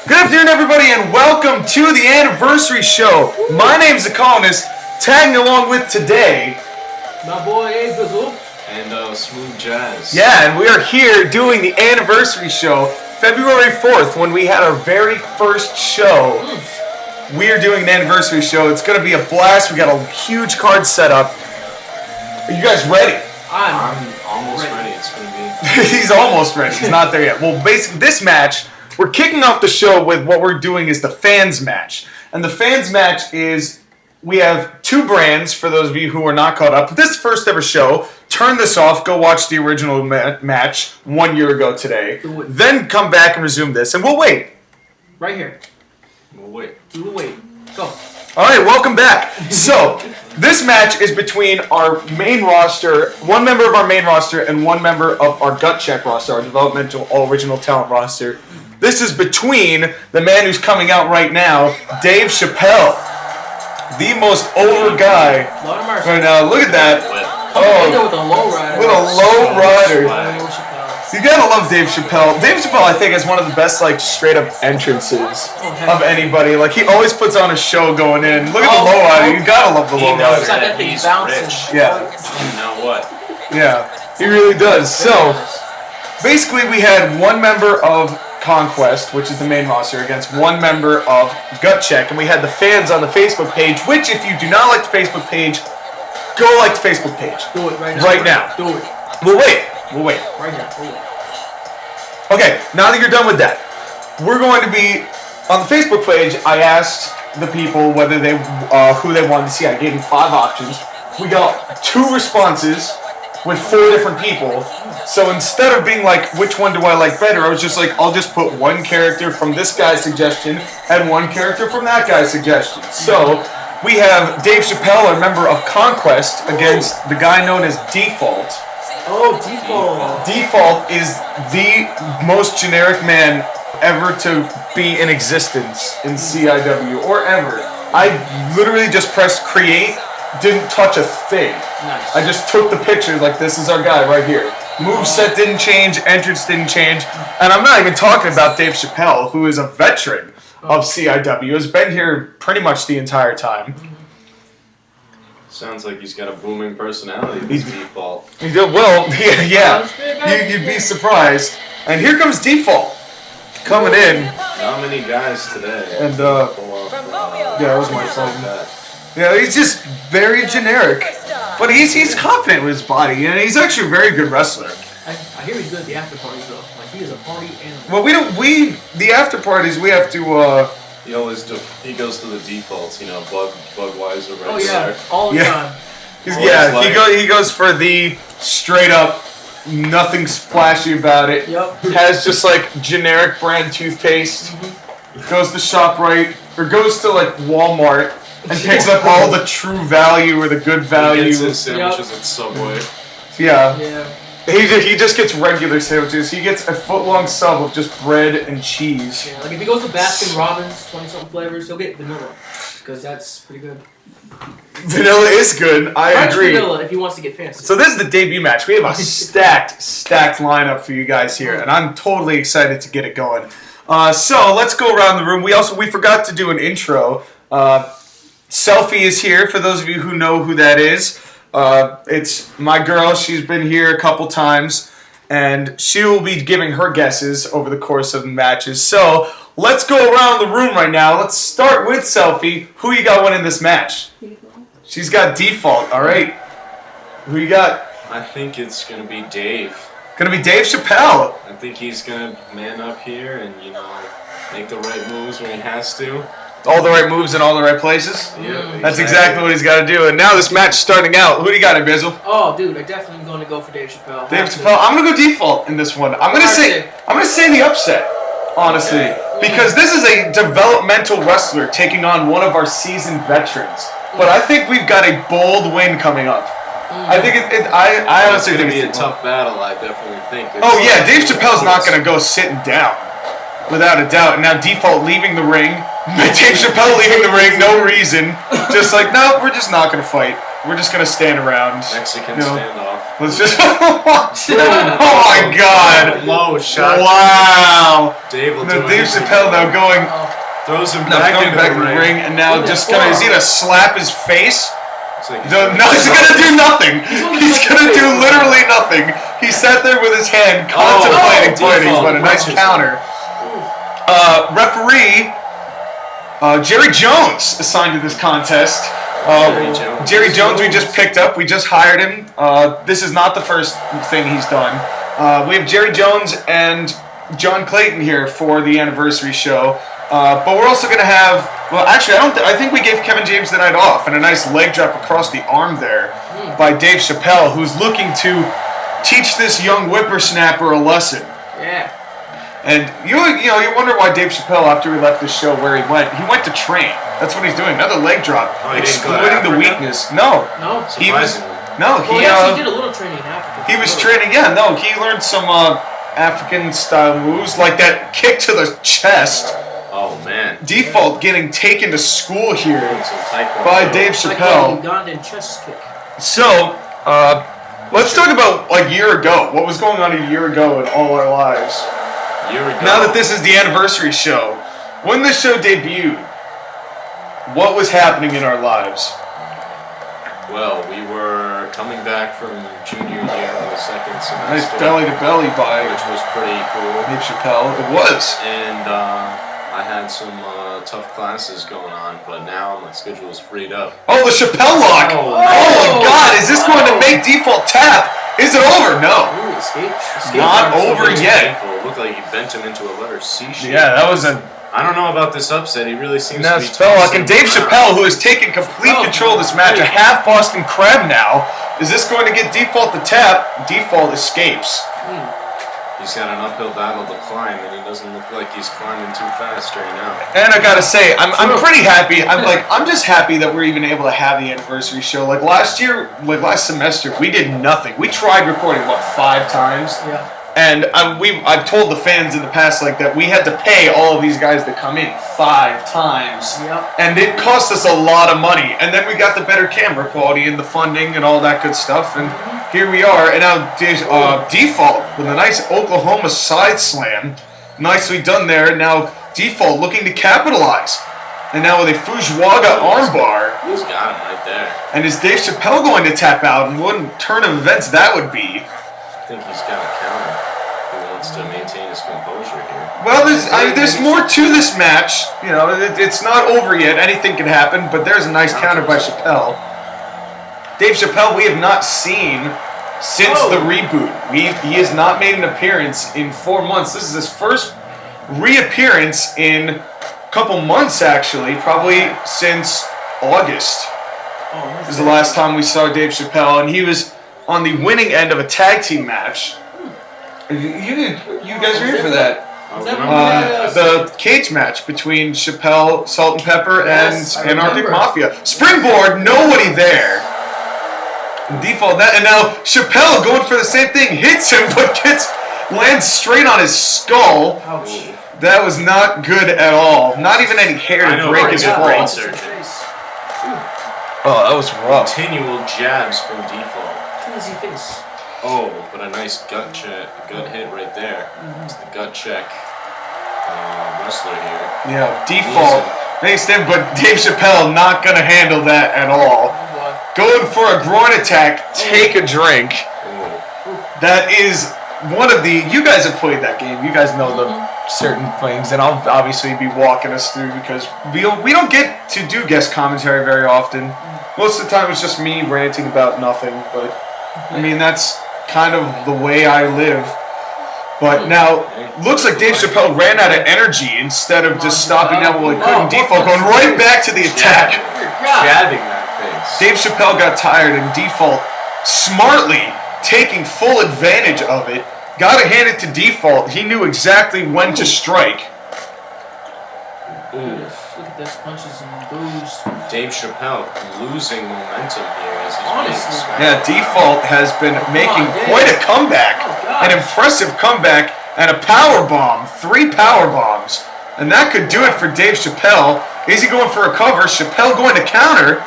Good afternoon, everybody, and welcome to the Anniversary Show. My name's the Colonist, tagging along with today, my boy ANNIVERSARY and Smooth Jazz. Yeah, and we are here doing the Anniversary Show, February 4th, when we had our very first show. We are doing an Anniversary Show. It's going to be a blast. We got a huge card set up. Are you guys ready? I'm almost ready. It's going to be... He's almost ready. He's not there yet. Well, basically, this match... We're kicking off the show with what we're doing is the fans match. And the fans match is, we have two brands, for those of you who are not caught up. This first ever show, turn this off, go watch the original match 1 year ago today. Then come back and resume this, and we'll wait. Right here. We'll wait. We will wait. Go. Alright, welcome back. So, this match is between our main roster, one member of our main roster, and one member of our gut check roster, our developmental all-original talent roster. This is between the man who's coming out right now, Dave Chappelle. The most over guy right now. Look at that. Oh, with a low rider. With a low rider. You gotta love Dave Chappelle. Dave Chappelle, I think, is one of the best, like, straight-up entrances of anybody. Like, he always puts on a show going in. Look at the low rider. You gotta love the low rider. He's rich. Yeah. You know what? Yeah, he really does. So, basically, we had one member of Conquest, which is the main roster, against one member of Gut Check, and we had the fans on the Facebook page, which, if you do not like the Facebook page, go like the Facebook page. Do it right now. Right now. Do it. We'll wait. We'll wait. Right now. Do it. Okay, now that you're done with that, we're going to be, on the Facebook page, I asked the people whether they, who they wanted to see. I gave them 5 options. We got 2 responses with 4 different people. So instead of being like, which one do I like better, I was just like, I'll just put one character from this guy's suggestion and one character from that guy's suggestion. So we have Dave Chappelle, a member of Conquest, against the guy known as Default. Oh, Default. Default is the most generic man ever to be in existence in CIW, or ever. I literally just pressed create, didn't touch a thing. Nice. I just took the picture like, this is our guy right here. Moveset didn't change, entrance didn't change, and I'm not even talking about Dave Chappelle, who is a veteran of CIW, has been here pretty much the entire time. Sounds like he's got a booming personality, this Default. He did well, yeah. You'd be surprised. And here comes Default, coming in. Not many guys today. And, yeah, that was my phone. Yeah, he's just very generic. But he's confident with his body, and he's actually a very good wrestler. I hear he's good at the after parties though. Like, he is a party animal. Well, the after parties, we have to, He always he goes to the defaults, you know, Budweiser, Red Oh yeah, Star. all the time. He goes for the straight up, nothing's flashy about it. Yep. Has just like generic brand toothpaste. Goes to ShopRite, or goes to like Walmart, and picks up all the true value or the good value. He gets his sandwiches at Subway. Yeah. Yeah. He just gets regular sandwiches. He gets a foot-long sub of just bread and cheese. Yeah, like if he goes to Baskin Robbins, 20-something flavors, he'll get vanilla, because that's pretty good. Vanilla is good. I French agree. vanilla if he wants to get fancy. So this is the debut match. We have a stacked lineup for you guys here, and I'm totally excited to get it going. So let's go around the room. We forgot to do an intro. Selfie is here, for those of you who know who that is. It's my girl. She's been here a couple times, and she will be giving her guesses over the course of the matches. So let's go around the room right now. Let's start with Selfie. Who you got winning this match? She's got Default. All right. Who you got? I think it's going to be Dave. Gonna be Dave Chappelle. I think he's going to man up here and, you know, make the right moves when he has to. All the right moves in all the right places? Yeah, That's exactly what he's got to do. And now this match starting out. Who do you got in Bizzle? Oh, dude, I definitely going to go for Dave Chappelle. Dave Chappelle. I'm gonna go Default in this one. I'm gonna say the upset, honestly, because this is a developmental wrestler taking on one of our seasoned veterans. But I think we've got a bold win coming up. I think I honestly think it's going to be a tough battle. I definitely think. Oh yeah, Dave Chappelle's not gonna go sitting down, without a doubt. And now Default leaving the ring. Dave Chappelle leaving the ring, no reason. Just like, no, we're just not going to fight. we're just gonna stand around. Mexican You know, standoff. let's just. Oh my God! Low shot. Wow! Dave will No, do Dave anything. Chappelle now going. Throws him Now back going into back the in the ring, and now just gonna. Is he gonna slap his face? Like No, he's gonna do nothing. He's gonna do literally nothing. He sat there with his hand contemplating fighting, but a nice counter. Referee Jerry Jones assigned to this contest. Jerry Jones we just picked up. We just hired him. This is not the first thing he's done. We have Jerry Jones and John Clayton here for the anniversary show. But we're also going to have, well, actually, I think we gave Kevin James the night off, and a nice leg drop across the arm there by Dave Chappelle, who's looking to teach this young whippersnapper a lesson. Yeah. And you wonder why Dave Chappelle, after he left the show, where he went to train. That's what he's doing. Another leg drop, exploiting the weakness. No, he was. No, Well, he actually did a little training in Africa. He was training. Yeah, no, he learned some African style moves like that kick to the chest. Oh man. Default getting taken to school here by Dave Chappelle. Like a Ugandan chest kick. So, let's talk about a year ago. What was going on a year ago in all our lives? Now that this is the anniversary show, when this show debuted, what was happening in our lives? Well, we were coming back from junior year of the second semester. Nice belly to belly by which was pretty cool. Dave Chappelle. It was. And I had some tough classes going on, but now my schedule is freed up. Oh, the Chappelle lock! Oh my God! Is this going to make Default tap? Is it over? No. Ooh, escape Not over yet. It looked like he bent him into a letter C shape. Yeah, that was a. I don't know about this upset. He really seems to be Spell lock. And Dave Chappelle, who has taken complete control of this match, a half Boston Crab now. Is this going to get Default to tap? Default escapes. He's got an uphill battle to climb, and he doesn't look like he's climbing too fast right now. And I gotta say, I'm pretty happy. I'm just happy that we're even able to have the anniversary show. Like last last semester, we did nothing. We tried recording 5 times. Yeah. And I've told the fans in the past that we had to pay all of these guys to come in 5 times. Yep. And it cost us a lot of money. And then we got the better camera quality and the funding and all that good stuff. And here we are. And now Default with a nice Oklahoma side slam. Nicely done there. Now Default looking to capitalize. And now with a Fujiwara armbar. He's got him right there. And is Dave Chappelle going to tap out? And what turn of events that would be? I think he's got a counter. He wants to maintain his composure here. Well, there's more to this match. You know, it's not over yet. Anything can happen, but there's a nice counter by Chappelle. Dave Chappelle, we have not seen since the reboot. He has not made an appearance in 4 months. This is his first reappearance in a couple months, actually, probably since August. This is the last time we saw Dave Chappelle, and he was on the winning end of a tag team match. You guys were here for that. The cage match between Chappelle, Salt and Pepper, and Anarchic Mafia. Springboard, nobody there. Default that, and now Chappelle going for the same thing, hits him, but lands straight on his skull. Ouch. That was not good at all. Not even any hair to break his brain fall. surgery. Oh, that was rough. Continual jabs from Default. Easy face. Oh, but a nice gut hit right there. It's the gut check wrestler here. Yeah, Default. Thanks, Dave, but Dave Chappelle not going to handle that at all. Going for a groin attack, take a drink. That is one of the... You guys have played that game. You guys know the certain things, and I'll obviously be walking us through because we don't get to do guest commentary very often. Most of the time it's just me ranting about nothing, but I mean, that's kind of the way I live. But now, looks like Dave Chappelle ran out of energy instead of just stopping down while he couldn't. Default going right back to the attack. Jabbing that face. Dave Chappelle got tired, and Default smartly taking full advantage of it. Gotta hand it to Default. He knew exactly when to strike. Look at this, punches and boos. Dave Chappelle losing momentum here as he's Honestly. Yeah, Default has been making quite a comeback. An impressive comeback and a power bomb. 3 power bombs. And that could do it for Dave Chappelle. Is he going for a cover? Chappelle going to counter.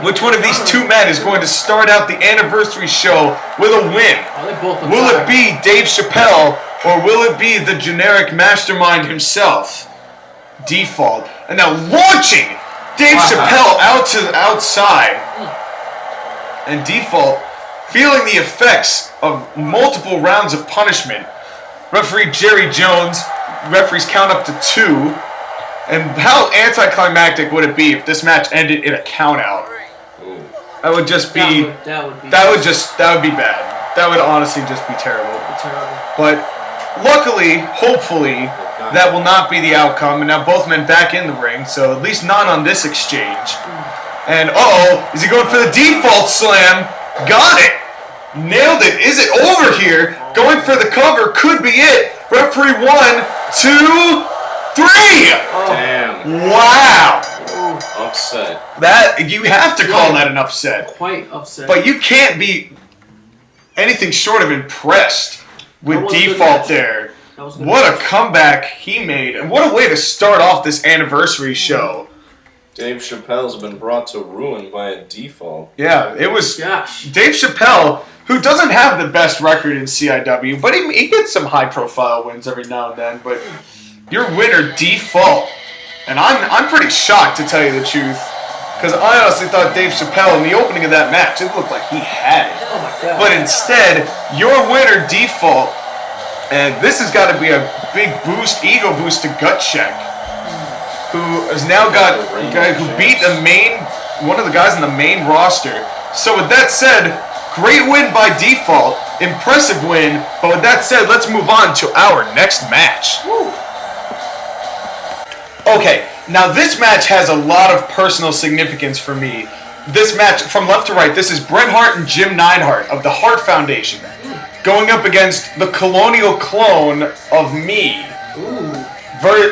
Which one of these two men is going to start out the anniversary show with a win? Oh, they both look Will it tired. be Dave Chappelle or will it be the generic mastermind himself? Default. And now launching Dave Chappelle out to the outside. And Default feeling the effects of multiple rounds of punishment. Referee Jerry Jones, referees count up to 2. And how anticlimactic would it be if this match ended in a countout? That would just be that would be bad. That would honestly just be terrible. But luckily, hopefully, that will not be the outcome. And now both men back in the ring, so at least not on this exchange. And is he going for the default slam? Got it! Nailed it. Is it over here? Going for the cover could be it. Referee 1, 2, 3! Damn. Wow! Upset. That you have to call that an upset. Quite upset. But you can't be anything short of impressed with Default there. What a comeback he made. And what a way to start off this anniversary show. Dave Chappelle's been brought to ruin by a Default. Yeah, it was Gosh. Dave Chappelle, who doesn't have the best record in CIW, but he gets some high-profile wins every now and then. But your winner, Default. And I'm pretty shocked, to tell you the truth, because I honestly thought Dave Chappelle, in the opening of that match, it looked like he had it. Oh my God. But instead, your winner, Default, and this has got to be a big boost, ego boost to Gut Check, who has now got a guy who beat one of the guys in the main roster. So with that said, great win by Default, impressive win, but with that said, let's move on to our next match. Woo. Okay, now this match has a lot of personal significance for me. This match, from left to right, this is Bret Hart and Jim Neidhart of the Hart Foundation going up against the Colonial clone of me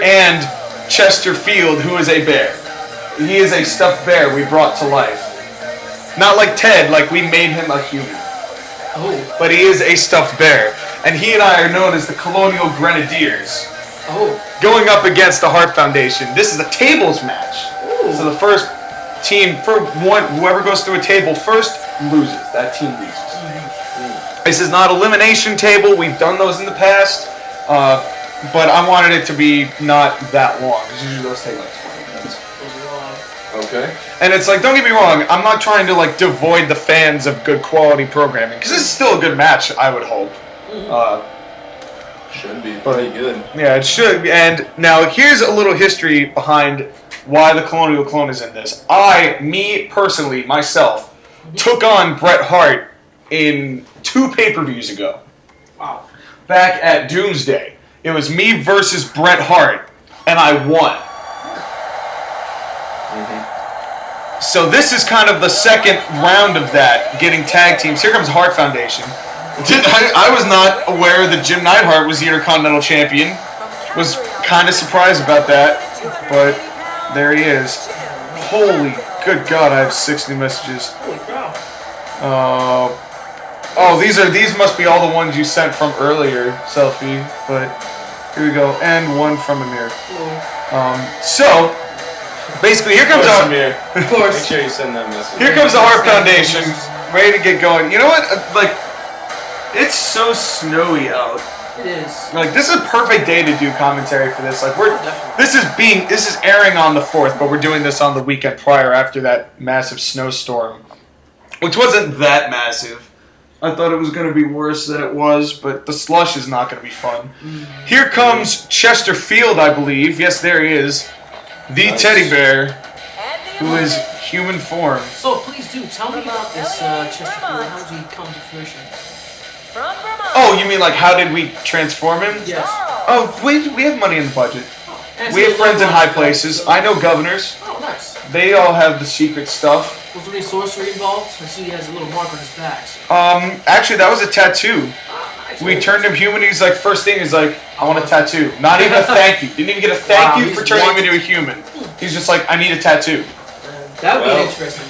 and Chester Field, who is a bear. He is a stuffed bear we brought to life. Not like Ted, like we made him a human. But he is a stuffed bear. And he and I are known as the Colonial Grenadiers. Going up against the Hart Foundation. This is a tables match. So the first team, whoever goes through a table first loses. That team loses. This is not elimination table. We've done those in the past. But I wanted it to be not that long. Because usually those take like 20 minutes. Okay. And it's like, don't get me wrong, I'm not trying to like devoid the fans of good quality programming. Because this is still a good match, I would hope. Should be pretty good. Yeah, it should. And now here's a little history behind why the Colonial Clone is in this. Me personally, myself, took on Bret Hart in 2 pay-per-views ago. Wow. Back at Doomsday. It was me versus Bret Hart, and I won. So this is kind of the second round of that, getting tag teams. Here comes Hart Foundation. I was not aware that Jim Neidhart was the Intercontinental Champion. Was kind of surprised about that, but there he is. Holy good God, I have 60 messages. Holy cow. These must be all the ones you sent from earlier, Selfie. But here we go, and one from Amir. So basically, here comes Amir. Of course. Make sure you send that message. Here comes the Hart Foundation, ready to get going. You know what? It's so snowy out. It is. Like, this is a perfect day to do commentary for this. Like, this is airing on the 4th, but we're doing this on the weekend prior after that massive snowstorm, which wasn't that massive. I thought it was going to be worse than it was, but the slush is not going to be fun. Here comes Chester Field, I believe. Yes, there he is. The teddy bear, who is human form. So please do tell me about this Chester Field. How did he come to fruition? Oh, you mean like how did we transform him? Yes. Oh, we have money in the budget. We have friends in high places. I know governors. Oh, nice. They all have the secret stuff. Was there any sorcery involved? I see he has a little mark on his back. Actually, that was a tattoo. Nice. We turned him human. He's like, first thing is like, I want a tattoo. Not even a thank you. Didn't even get a thank you for turning him into a human. He's just like, I need a tattoo. That would be interesting.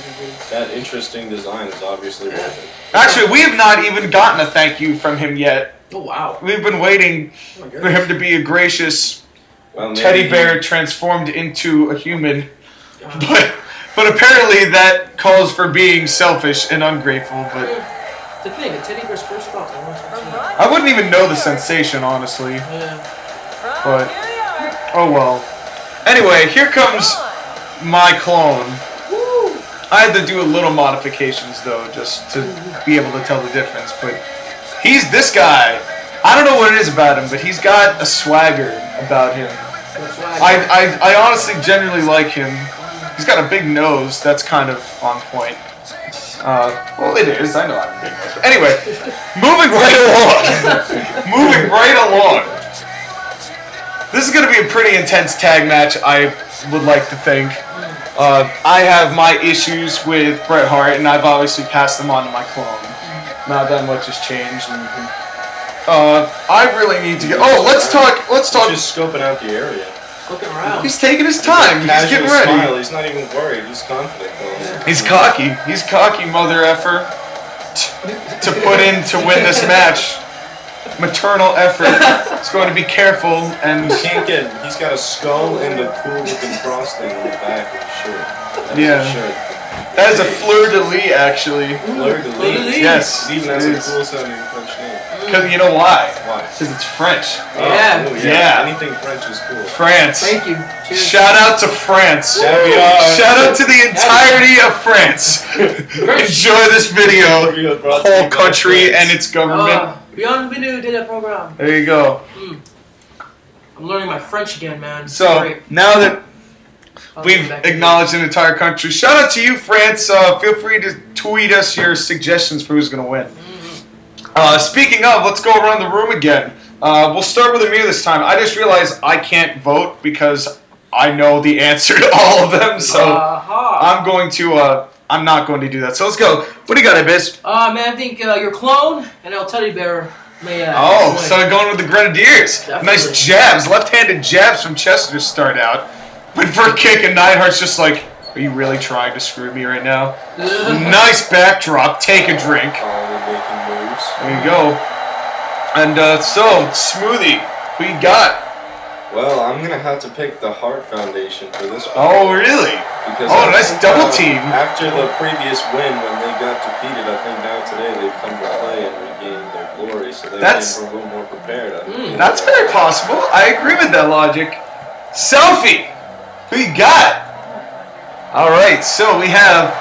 That interesting design is obviously worth it. Actually, we have not even gotten a thank you from him yet. Oh, wow. We've been waiting for him to be a gracious Well, teddy bear transformed into a human. But But apparently that calls for being selfish and ungrateful. But the thing, a teddy bear's first thought. I wouldn't even know the sensation, honestly. Yeah. But oh well. Anyway, here comes my clone. I had to do a little modifications though, just to be able to tell the difference. But he's this guy. I don't know what it is about him, but he's got a swagger about him. I honestly generally like him. He's got a big nose. That's kind of on point. Well, it is. I know I have a big nose. But anyway, moving right along. Moving right along. This is going to be a pretty intense tag match, I would like to think. I have my issues with Bret Hart, and I've obviously passed them on to my clone. Not that much has changed. I really need to get. Oh, let's talk. Just scoping out the area. Looking around. He's taking his time. He's getting ready. Smile. He's not even worried. He's confident. Though. He's cocky. He's cocky, mother effer. To put in to win this match. Maternal effort. He's going to be careful and. You can't get. He's got a skull and a cool looking frosting on the back of his shirt. That's yeah. his shirt. That is a fleur-de-lis, actually. Fleur-de-lis. Yes. It even has a cool sounding French name. Because you know why? Why? Because it's French. Yeah. Oh, Yeah. Anything French is cool. France. Thank you. Cheers. Shout out to France. Shout out to the entirety of France. Enjoy this video, whole country and its government. Bienvenue to the program. There you go. I'm learning my French again, man. So, Great. now that we've acknowledged an entire country, shout out to you, France. Feel free to tweet us your suggestions for who's going to win. Speaking of, let's go around the room again. We'll start with Amir this time. I just realized I can't vote because I know the answer to all of them, so I'm not going to do that. So let's go. What do you got, Abyss? Man, I think your clone and El Teddy Bear may. So going with the Grenadiers. Definitely. Nice jabs, left-handed jabs from Chester to start out. Went for a kick, and Neidhart's just like, are you really trying to screw me right now? Nice backdrop. Take a drink. There you go. And so, Smoothie, who you got? Well, I'm going to have to pick the Hart Foundation for this one. Oh, really? Because nice double team. After the previous win, when they got defeated, I think now today they've come to play and regained their glory, so they came a little more prepared. That's very possible. I agree with that logic. Selfie, who you got? All right, so we have,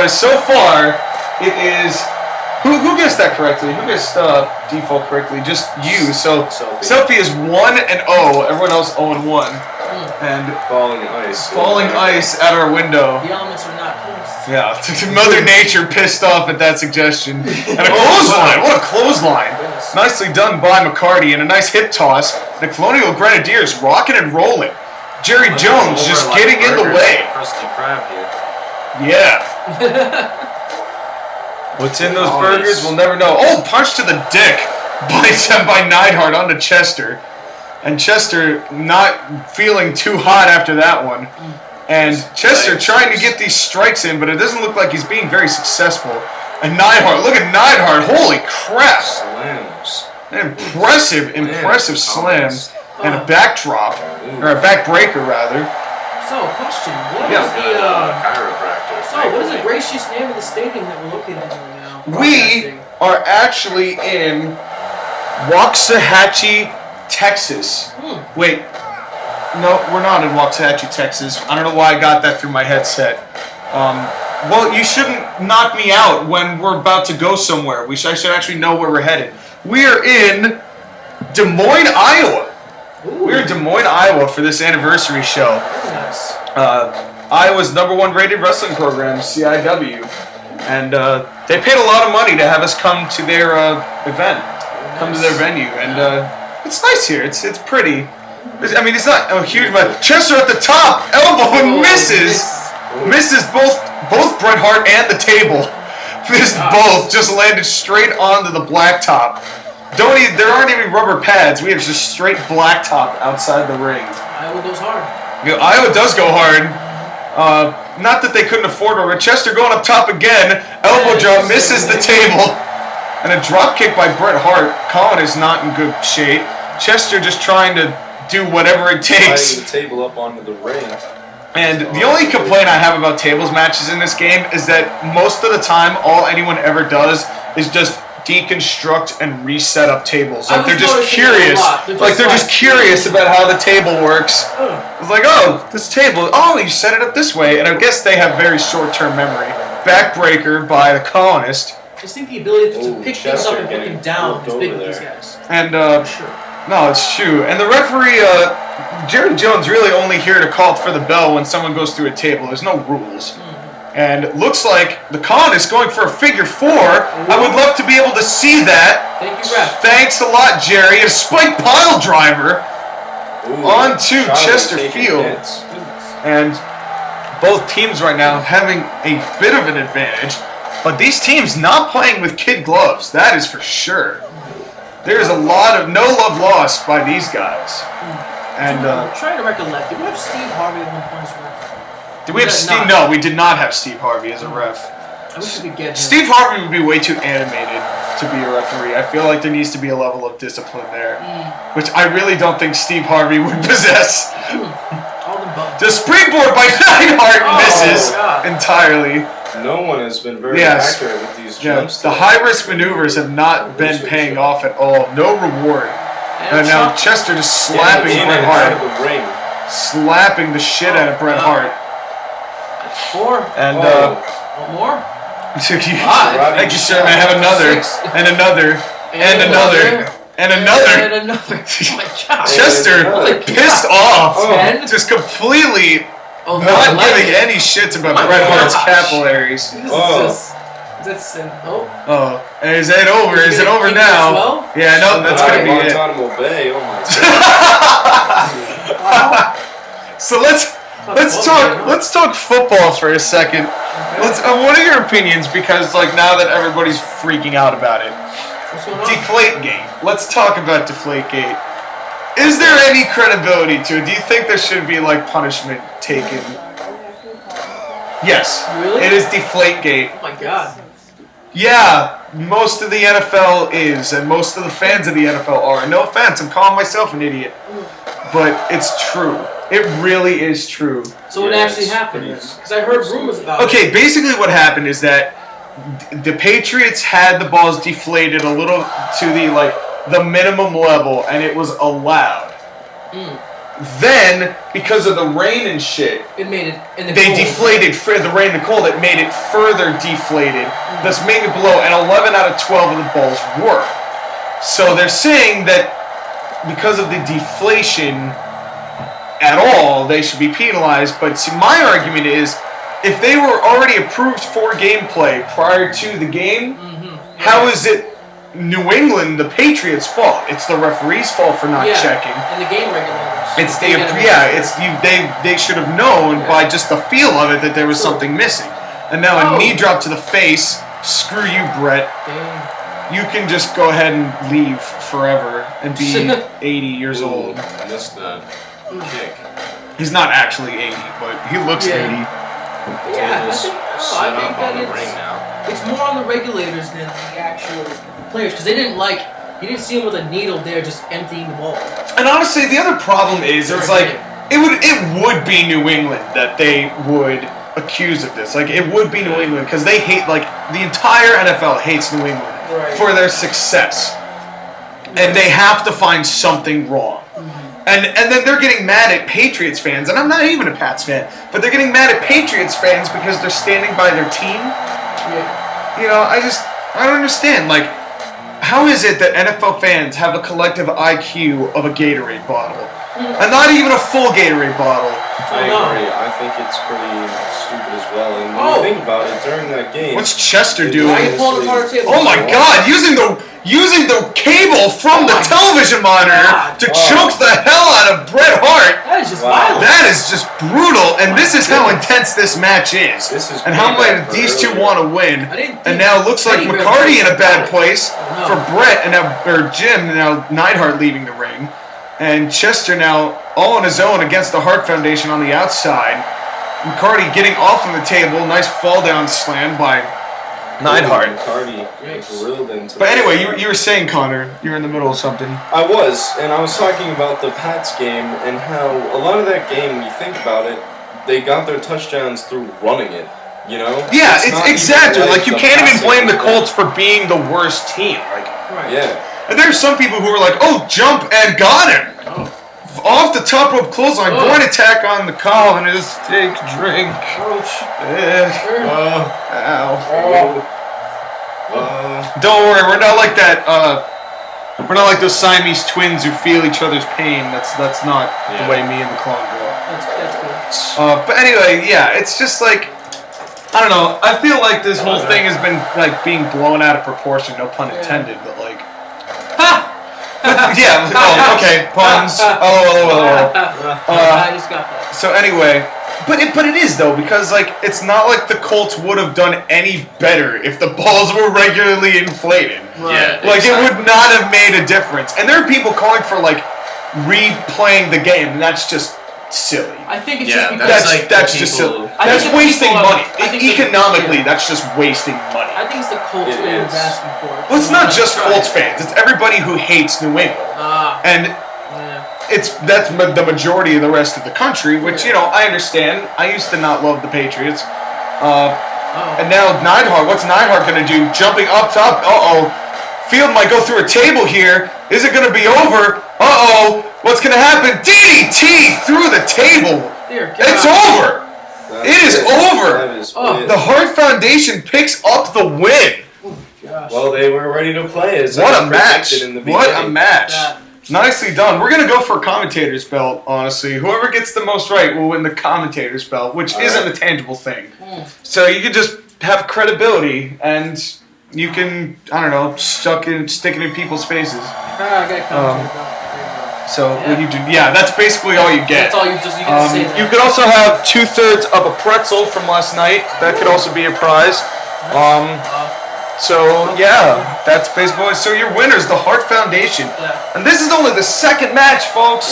so far, it is, who guessed that correctly? Who guessed default correctly? Just you. So Selfie is 1-0, everyone else 0-1. And falling ice. Falling ice at our window. The elements are not close. Yeah, Mother Nature pissed off at that suggestion. And a clothesline, what a clothesline. Nicely done by McCarty, and a nice hip toss. The Colonial Grenadiers rocking and rolling. Jerry Jones just getting in the way. Krusty Krab here. Yeah. What's in those burgers? We'll never know. Oh, punch to the dick by Neidhart onto Chester. And Chester not feeling too hot after that one. And Chester trying to get these strikes in, but it doesn't look like he's being very successful. And Neidhart, look at Neidhart. Holy crap. Slams. Impressive slam. And a backdrop. Or a backbreaker, rather. So, question. What is the gracious name of the stadium that we're located in right now? We are actually in Waxahachie, Texas. Wait. No, we're not in Waxahachie, Texas. I don't know why I got that through my headset. Well, you shouldn't knock me out when we're about to go somewhere. I should actually know where we're headed. We are in Des Moines, Iowa. We're in Des Moines, Iowa for this anniversary show. Very nice. Iowa's #1 rated wrestling program, CIW. And they paid a lot of money to have us come to their event, come to their venue. And it's nice here. It's pretty. I mean, it's not a huge amount. Chester at the top, elbow and misses. Misses both Bret Hart and the table. Missed both. Just landed straight onto the blacktop. There aren't even rubber pads. We have just straight blacktop outside the ring. Iowa goes hard. Iowa does go hard. Not that they couldn't afford it. Chester going up top again. Elbow drop, misses the table. And a drop kick by Bret Hart. Colin is not in good shape. Chester just trying to do whatever it takes. Sliding the table up onto the ring. And the only complaint I have about tables matches in this game is that most of the time, all anyone ever does is just deconstruct and reset up tables. Like they're just curious. Like they're just curious about how the table works. It's like, oh, this table. Oh, you set it up this way. And I guess they have very short-term memory. Backbreaker by the Colonist. I just think the ability to pick things up and put them down is big with these guys. And no, it's true. And the referee, Jerry Jones, really only here to call for the bell when someone goes through a table. There's no rules. And it looks like the Colonist going for a figure 4. I would love to be able to see that. Thank you, Ref. Thanks a lot, Jerry. A spike pile driver onto Chester Field. And both teams right now having a bit of an advantage. But these teams not playing with kid gloves. That is for sure. There's a lot of no love lost by these guys. And I'm trying to recollect. Did we have Steve Harvey at one point as ref? Did we have Steve? No, we did not have Steve Harvey as a ref. I wish we could get him. Steve Harvey would be way too animated to be a referee. I feel like there needs to be a level of discipline there, which I really don't think Steve Harvey would possess. The springboard by Neidhart misses entirely. No one has been very accurate with these jumps. The high-risk maneuvers have not been paying off at all. No reward. And now Chester just slapping Bret Hart. Slapping the shit out of Bret Hart. That's 4. And, one more? Thank you, sir. I have another. And another. And another. And another. And another. Oh my God. Chester pissed off. Oh. Just completely not giving any shits about Bret Hart's capillaries. Is it over? Is it over now? Yeah, no, that's gonna be it. Guantanamo Bay. Oh my God. So let's talk football for a second. What are your opinions? Because now that everybody's freaking out about it, Deflategate. Let's talk about Deflategate. Is there any credibility to it? Do you think there should be punishment taken? Yes. Really? It is Deflategate. Oh my God. Yeah, most of the NFL is, and most of the fans of the NFL are. No offense, I'm calling myself an idiot. But it's true. It really is true. So what actually happened? Because I heard rumors about it. Okay, basically what happened is that the Patriots had the balls deflated a little to the minimum level, and it was allowed. Then, because of the rain and shit, it made it in the they deflated for the rain and the cold. It made it further deflated, thus making it below. And 11 out of 12 of the balls were. So they're saying that because of the deflation at all, they should be penalized. But see, my argument is, if they were already approved for gameplay prior to the game, how is it New England, the Patriots' fault? It's the referee's fault for not checking. And the game regulators. They should have known by just the feel of it that there was something missing. And now a knee drop to the face. Screw you, Brett. Damn. You can just go ahead and leave forever and be 80 years old. I missed that kick. He's not actually 80, but he looks 80. Yeah, I think that it's more on the regulators than the actual players, because they didn't you didn't see him with a needle there just emptying the ball. And honestly, the other problem is it would be New England that they would accuse of this. It would be New England because they hate the entire NFL hates New England for their success, and they have to find something wrong. And then they're getting mad at Patriots fans, and I'm not even a Pats fan, but they're getting mad at Patriots fans because they're standing by their team. I don't understand. How is it that NFL fans have a collective IQ of a Gatorade bottle? And not even a full Gatorade bottle. I agree. I think it's pretty stupid as well. And when you think about it, during that game... What's Chester doing? Why are you pulling apart a table? Oh my God! Using the cable from the television monitor to choke the hell out of Bret Hart. That is just violent. That is just brutal. And this is how intense this match is. And how much these two want to win. And now it looks like McCarty in a bad place for Bret, and now Jim, and now Neidhart leaving the ring. And Chester now all on his own against the Hart Foundation on the outside. McCarty getting off of the table. Nice fall down slam by Neidhart. But anyway, you were saying, Connor, you were in the middle of something. I was, and I was talking about the Pats game and how a lot of that game, when you think about it, they got their touchdowns through running it. You know? Yeah, it's exactly like you can't even blame the Colts for being the worst team. Like, yeah. And there's some people who are like, "Oh, jump and got him off the top rope clothesline, going attack on the colonist. Take a drink. Don't worry, we're not like that. We're not like those Siamese twins who feel each other's pain. That's not the way me and the clone grew up. That's good. But anyway, yeah, it's just like, I don't know. I feel like this whole thing has been like being blown out of proportion. No pun intended, but like, yeah. Oh, okay. Puns. I just got that. So anyway, but it is though, because like it's not like the Colts would have done any better if the balls were regularly inflated. Right. Yeah, like it would not have made a difference. And there are people calling for like replaying the game, and that's just silly. I think it's just because that's just silly. That's wasting money. Economically, that's just wasting money. I think it's the Colts fans asking for it. Well, it's not just Colts fans. It's everybody who hates New England. And that's the majority of the rest of the country, which, you know, I understand. I used to not love the Patriots. And now Neidhart, what's Neidhart going to do? Jumping up top. Field might go through a table here. Is it going to be over? What's going to happen? DDT through the table. It's over. It is over. The Hart Foundation picks up the win. Well, they were ready to play. What a match. What a match. Nicely done. We're going to go for a commentator's belt, honestly. Whoever gets the most right will win the commentator's belt, which isn't a tangible thing. So you can just have credibility, and you can, I don't know, stick it in people's faces. When you do, that's basically all you get. That's all you can say that. You could also have 2/3 of a pretzel from last night. That could also be a prize. That's basically. So your winners, the Hart Foundation, and this is only the second match, folks.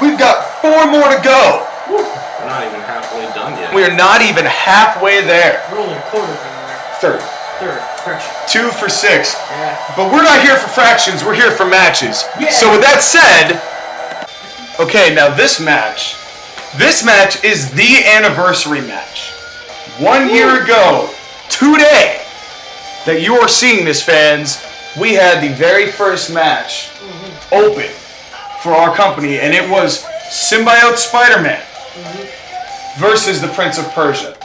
We've got 4 more to go. We're not even halfway done yet. We are not even halfway there. We're only a quarter Third. fraction. 2 for 6. But we're not here for fractions. We're here for matches. So with that said, okay, now this match is the anniversary match. 1 year ago, today, that you are seeing this, fans, we had the very first match open for our company, and it was Symbiote Spider-Man versus the Prince of Persia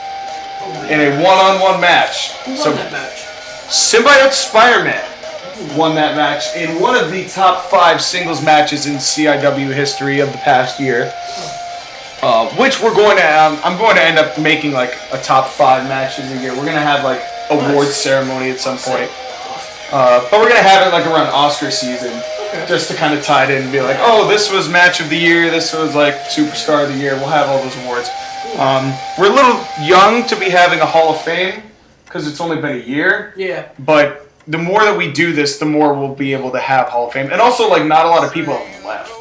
in a one-on-one match. Who won that match? Symbiote Spider-Man won that match in one of the top 5 singles matches in CIW history of the past year, which we're going to. I'm going to end up making like a top 5 matches a year. We're going to have like awards ceremony at some point, but we're going to have it like around Oscar season, just to kind of tie it in and be like, oh, this was match of the year, this was like superstar of the year. We'll have all those awards. We're a little young to be having a Hall of Fame because it's only been a year. Yeah. But the more that we do this, the more we'll be able to have Hall of Fame. And also, like, not a lot of people have left.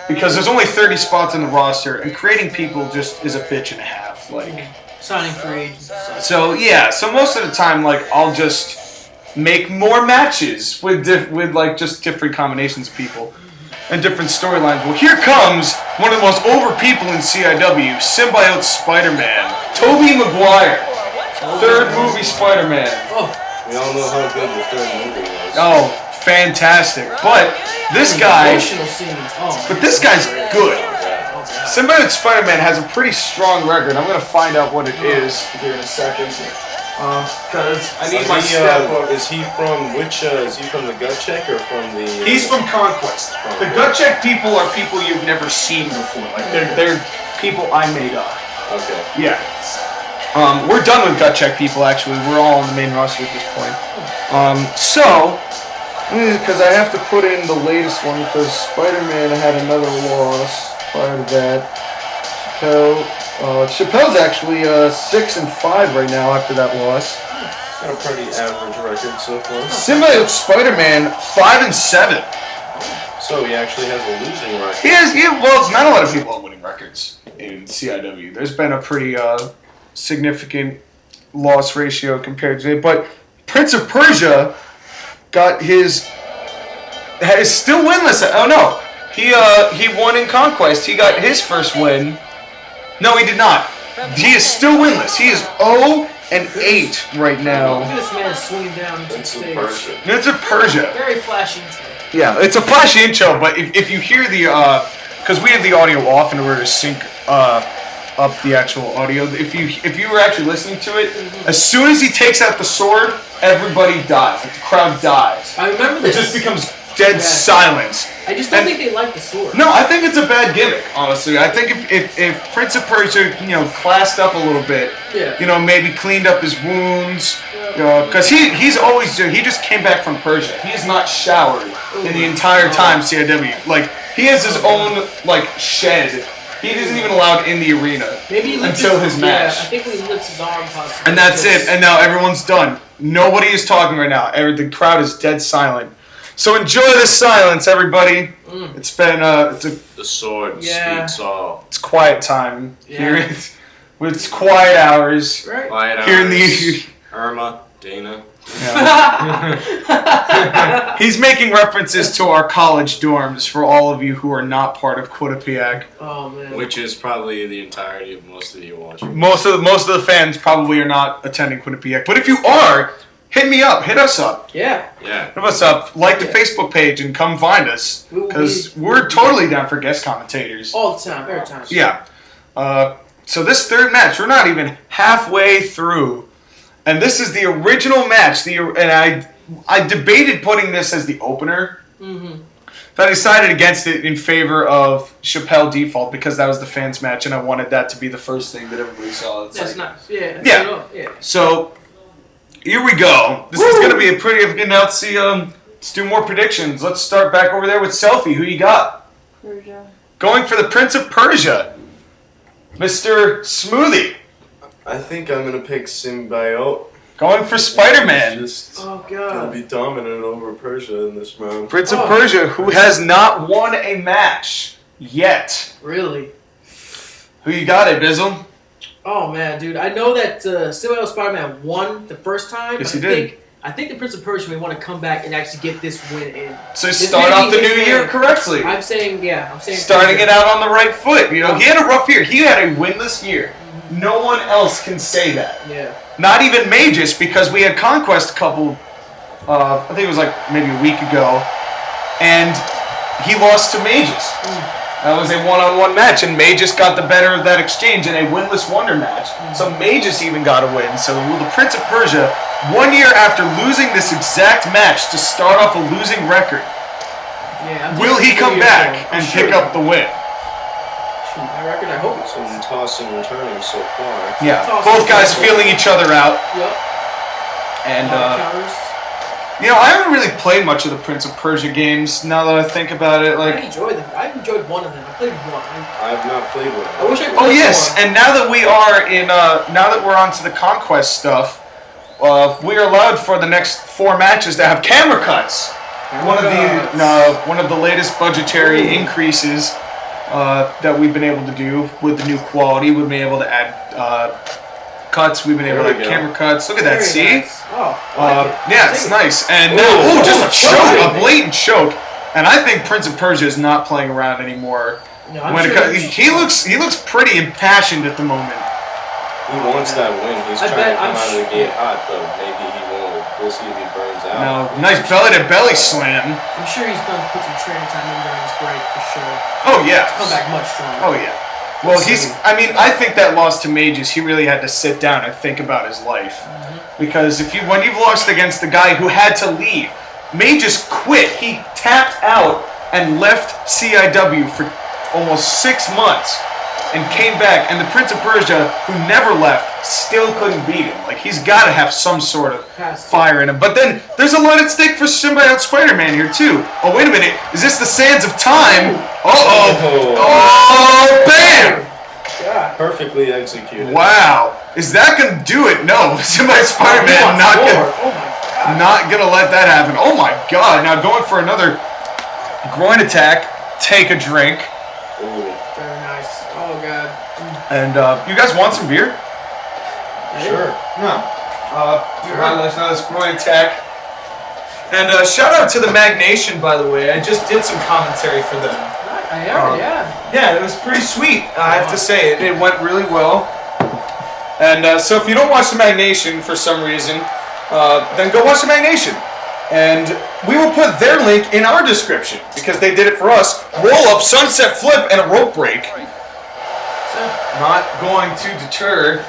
Because there's only 30 spots in the roster, and creating people just is a bitch and a half. Like, signing free agents. So most of the time, like, I'll just make more matches with like just different combinations of people and different storylines. Well, here comes one of the most over people in CIW, Symbiote Spider-Man, Tobey Maguire, third movie Spider-Man. We all know how good the third movie was. Oh, fantastic! But this guy, this guy's good. Symbiote Spider-Man has a pretty strong record. I'm gonna find out what it is here in a second. Because I need my stat book. Is he from which? Is he from the Gut Check or from the? He's from Conquest. The Gut Check people are people you've never seen before. Like they're people I made up. Okay. Yeah. We're done with Gut Check people. Actually, we're all on the main roster at this point. Because I have to put in the latest one because Spider-Man had another loss prior to that. Chappelle's actually 6-5 right now after that loss. Got a pretty average record so far. Symbiote Spider-Man 5-7. So he actually has a losing record. Well, not a lot of people have winning records in CIW. There's been a pretty significant loss ratio compared to it. But Prince of Persia got is still winless. Oh no, he won in Conquest. He got his first win No, he did not. He is still winless. He is 0-8 right now. Look at this man swinging down into the stage. It's a Persia. Very flashy intro. Yeah, it's a flashy intro, but if you hear the, because we have the audio off in order to sync up the actual audio. If you were actually listening to it, as soon as he takes out the sword, everybody dies. Like the crowd dies. I remember this. It just becomes dead silence. I just don't think they like the sword. No, I think it's a bad gimmick, honestly. I think if Prince of Persia, classed up a little bit, maybe cleaned up his wounds, because he's always, he just came back from Persia. He has not showered in the entire time CIW. Like, he has his own, shed. He isn't even allowed in the arena until his match. Yeah, I think when he lifts his arm, possibly. And that's it. And now everyone's done. Nobody is talking right now. The crowd is dead silent. So enjoy this silence, everybody. It's been the sword speaks all. It's quiet time here. It's quiet hours. Right. Quiet here hours. In the Irma, Dana. Yeah. He's making references to our college dorms for all of you who are not part of Quinnipiac. Oh man. Which is probably the entirety of most of you watching. Most of the fans probably are not attending Quinnipiac. But if you are, hit me up. Hit us up. Yeah. Yeah. Hit us up. Like the Facebook page and come find us. Because we're totally down for guest commentators. All the time. Every time. Yeah. So this third match, we're not even halfway through. And this is the original match. And I debated putting this as the opener. But I decided against it in favor of Chappelle Default because that was the fans match and I wanted that to be the first thing that everybody saw. That's nice. Yeah. Yeah. So here we go. This is going to be a pretty. Now let's see. Let's do more predictions. Let's start back over there with Selfie. Who you got? Persia. Going for the Prince of Persia, Mr. Smoothie. I think I'm gonna pick Symbiote. Going for Spider-Man. Just God. gonna be dominant over Persia in this round. Prince of Persia, who has not won a match yet. Really? Who you got it, Bizzle? Oh man, dude! I know that Symbiote Spider-Man won the first time. Yes, but he did. I think the Prince of Persia may want to come back and actually get this win in. So start off the new year correctly. I'm saying starting it out on the right foot. He had a rough year. He had a winless year. No one else can say that. Yeah. Not even Magus, because we had Conquest a couple, I think it was like maybe a week ago, and he lost to Magus. That was a one-on-one match, and Magus got the better of that exchange in a winless wonder match. So Magus even got a win. So the Prince of Persia, 1 year after losing this exact match to start off a losing record, will he come back and pick up the win? My record, I hope some tossing and turning so far. Yeah, both guys feeling each other out. Yep. And I haven't really played much of the Prince of Persia games. Now that I think about it, I enjoyed them. I enjoyed one of them. I played one. I've not played one. I wish I played Oh yes, more. and now that we are in, now that we're onto the Conquest stuff, we are allowed for the next 4 matches to have camera cuts. One of the latest budgetary increases that we've been able to do with the new quality. We've been able to add cuts. We've been able to have camera cuts. Look at that, see? Nice. Oh, I like it. Yeah, it's nice. And now, just a choke, a blatant choke. And I think Prince of Persia is not playing around anymore. No, he looks pretty impassioned at the moment. He wants that win. He's trying to come out of the gate hot, but maybe he won't. We'll see if he burns out. No, nice belly-to-belly slam. I'm sure he's going to put some training time in during this break for sure. Oh yeah. Come back much stronger. Oh yeah. Well, I think that loss to Magus, he really had to sit down and think about his life. Because when you've lost against the guy who had to leave, Magus quit. He tapped out and left CIW for almost 6 months and came back. And the Prince of Persia, who never left, still couldn't beat him. Like, he's got to have some sort of fire in him. But then there's a lot at stake for Symbiote Spider-Man here, too. Oh, wait a minute. Is this the Sands of Time? Uh-oh. Oh, bam! Yeah. Perfectly executed. Wow. Is that going to do it? No. Symbiote Spider-Man not going to let that happen. Oh, my God. Now going for another groin attack. Take a drink. Ooh. Very nice. Oh, God. And you guys want some beer? Sure. No. Now this groin attack. And shout out to the Mag Nation, by the way. I just did some commentary for them. I heard, yeah. Yeah, it was pretty sweet. I have to say, it went really well. And so if you don't watch the Magnation for some reason, then go watch the Magnation. And we will put their link in our description because they did it for us. Roll up, sunset flip, and a rope break. Not going to deter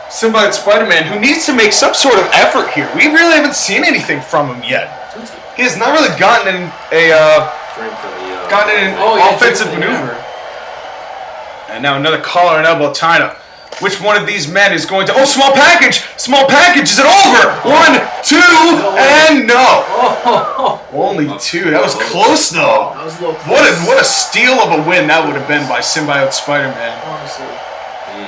Symbiote Spider-Man, who needs to make some sort of effort here. We really haven't seen anything from him yet. He has not really gotten in an offensive maneuver. And now another collar and elbow tie-up. Which one of these men is going to... Oh, small package! Small package! Is it over? 1, 2, and no! Only 2. That was close, though. That was a little close. What a steal of a win that would have been by Symbiote Spider-Man. Honestly.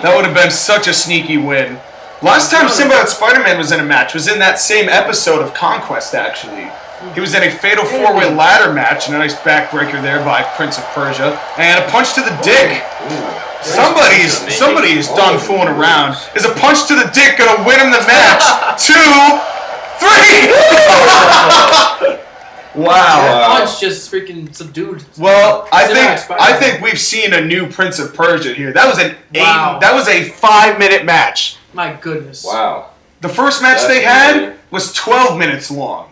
That would have been such a sneaky win. Last time Symbiote Spider-Man was in a match was in that same episode of Conquest, actually. He was in a fatal 4-way ladder match, and a nice backbreaker there by Prince of Persia, and a punch to the dick. Somebody's done fooling around. Is a punch to the dick gonna win him the match? 2, 3. Wow. Punch just freaking subdued. Well, I think we've seen a new Prince of Persia here. That was a 5-minute match. My goodness. Wow. The first match they had was 12 minutes long.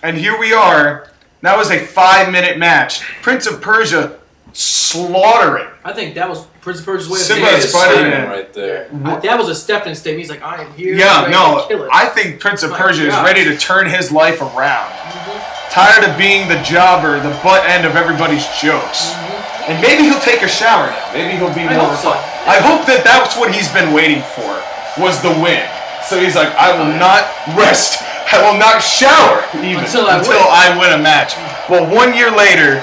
And here we are. That was a 5-minute match. Prince of Persia slaughtering. I think that was Prince of Persia's way of Symbiote Spider-Man right there. That was a stepping statement. He's like, I am here. Yeah, no. To kill it. I think Prince of Persia is ready to turn his life around. Tired of being the jobber, the butt end of everybody's jokes. And maybe he'll take a shower now. Maybe he'll be more fun. I hope that that's what he's been waiting for, was the win. So he's like, I will not rest. I will not shower even until I win a match. Well, 1 year later,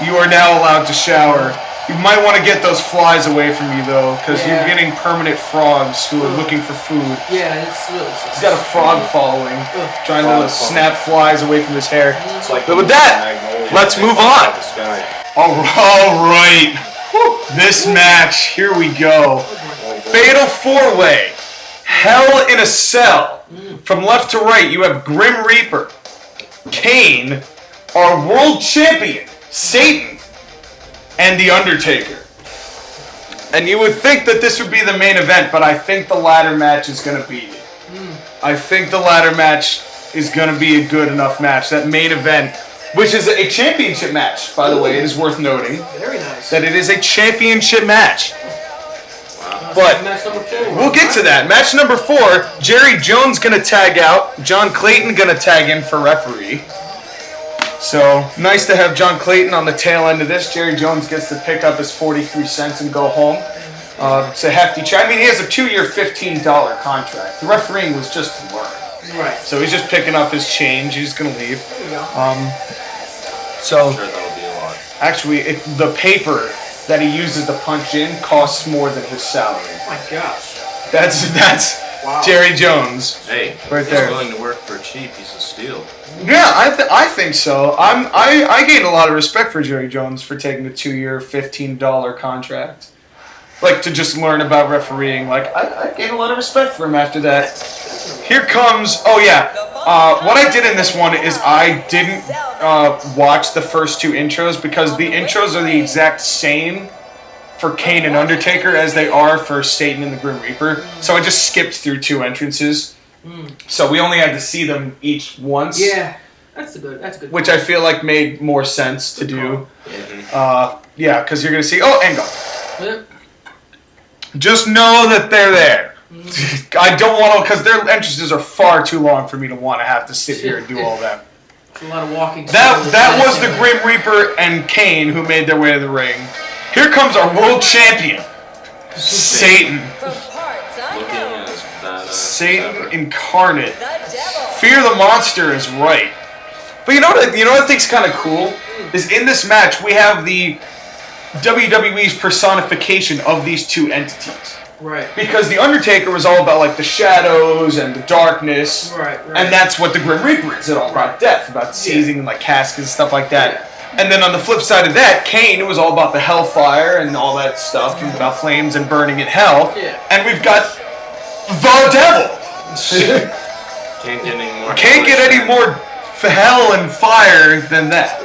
you are now allowed to shower. You might want to get those flies away from you, though, because you're getting permanent frogs who are looking for food. Yeah, it's really... He's got a frog following, trying to snap flies away from his hair. But with that, let's move on. All right. This match, here we go. Fatal 4-way. Hell in a Cell. From left to right, you have Grim Reaper, Kane, our world champion, Satan, and The Undertaker. And you would think that this would be the main event, but I think the ladder match is going to beat it. I think the ladder match is going to be a good enough match. That main event, which is a championship match, by the way, it is worth noting. Very nice. That it is a championship match. But we'll get to that. Match number 4, Jerry Jones going to tag out. John Clayton going to tag in for referee. So, nice to have John Clayton on the tail end of this. Jerry Jones gets to pick up his 43 cents and go home. It's a hefty check. I mean, he has a 2-year, $15 contract. The refereeing was just to learn. Right. So he's just picking up his change. He's going to leave. There we go. So, I'm sure that'll be a lot. Actually, the paper that he uses to punch in costs more than his salary. Oh my gosh. That's wow. Jerry Jones. Hey, right he's there. willing to work for cheap. He's a steal. Yeah, I think so. I gained a lot of respect for Jerry Jones for taking a 2-year, $15 contract. Like, to just learn about refereeing. Like, I gained a lot of respect for him after that. Here comes... Oh, yeah. What I did in this one is I didn't watch the first 2 intros because the intros are the exact same for Kane and Undertaker as they are for Satan and the Grim Reaper. So I just skipped through 2 entrances. So we only had to see them each once. Yeah, that's a good. Which I feel like made more sense to do. Yeah, because you're going to see... Oh, and go. Yep. Just know that they're there. I don't want to... Because their entrances are far too long for me to want to have to sit here and do all that. It's a lot of walking. That was the Grim Reaper and Kane who made their way to the ring. Here comes our world champion, Satan. Satan incarnate. Fear the monster is right. But you know what I think's kind of cool? Is in this match we have the WWE's personification of these 2 entities. Right. Because The Undertaker was all about like the shadows and the darkness. Right. And that's what the Grim Reaper is. It's all about death, about seizing like caskets and stuff like that. Yeah. And then on the flip side of that, Kane was all about the hellfire and all that stuff, and about flames and burning in hell. Yeah. And we've got the devil. Can't get any more. Can't get any more hell and fire than that.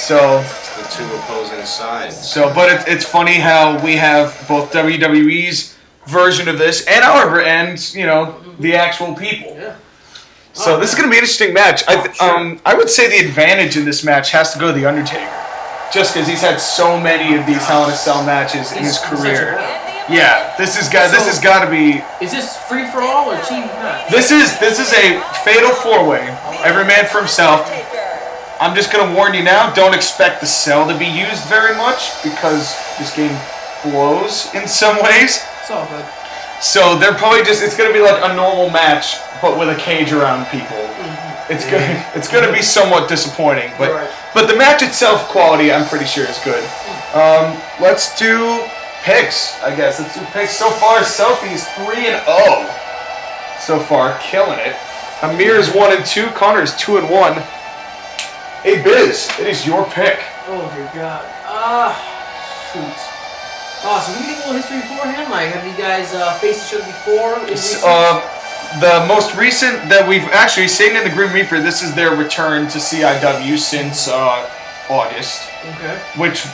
So it's the two opposing sides. So, but it's funny how we have both WWE's version of this and the actual people. Yeah. So this is going to be an interesting match. I would say the advantage in this match has to go to the Undertaker, just because he's had so many of these Hell in a Cell matches in his career. Yeah, this has got to be. Is this free for all or team match? This is a fatal 4-way. Every man for himself. I'm just gonna warn you now. Don't expect the cell to be used very much because this game blows in some ways. It's all good. So they're probably it's gonna be like a normal match, but with a cage around people. It's gonna be somewhat disappointing, but the match itself, quality, I'm pretty sure is good. Let's do picks, I guess. Let's do picks. So far, Selfie's 3-0. So far, killing it. Amir is 1-2. Connor is 2-1. Hey Biz, it is your pick. Oh dear God. Shoot. So we can get a little history beforehand. Like, have you guys faced each other before? The most recent that we've actually seen in the Grim Reaper. This is their return to CIW since August. Okay. Which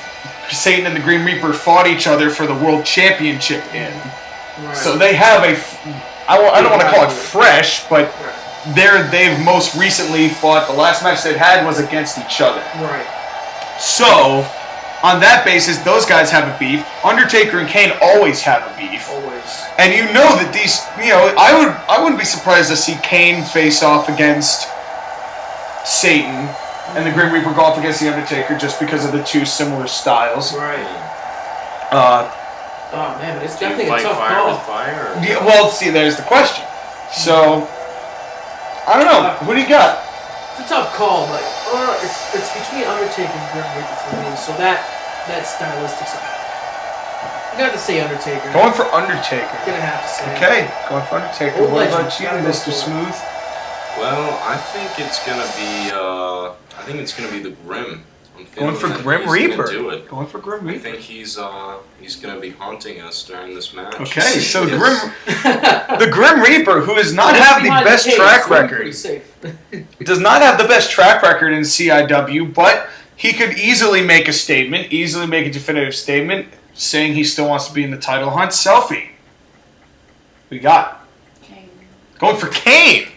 Satan and the Grim Reaper fought each other for the World Championship in. Right. So they have I don't want to call it fresh, but they've most recently fought. The last match they'd had was against each other. Right. So, on that basis, those guys have a beef. Undertaker and Kane always have a beef. Always. And you know that these, I wouldn't be surprised to see Kane face off against Satan and the Grim Reaper go off against the Undertaker just because of the two similar styles. Right. Oh man, but it's definitely a tough call. Fire? Yeah, well, see, there's the question. So, I don't know. Who do you got? It's a tough call, but it's between Undertaker and Grim Reaper for me. So that stylistic side, you got to say Undertaker. Going for Undertaker. You're gonna have to say. Okay, going for Undertaker. What about you, Mr. Smooth? Well, I think it's gonna be the Grim. Going for Grim Reaper. Do it. Going for Grim Reaper. I think he's gonna be haunting us during this match. Okay, so the Grim Reaper, who does not have the best track record, does not have the best track record in CIW, but he could easily make a statement, easily make a definitive statement, saying he still wants to be in the title hunt. Selfie. We got Kane. Going for Kane.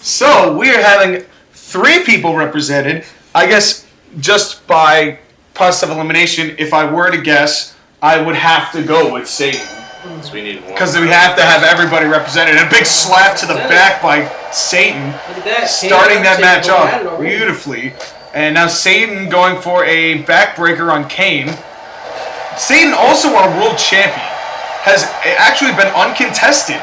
So we are having 3 people represented. I guess just by process of elimination, if I were to guess, I would have to go with Satan. So we need one. Because we have to have everybody represented. And a big slap to the back by Satan, starting that match off beautifully. And now Satan going for a backbreaker on Kane. Satan, also our world champion, has actually been uncontested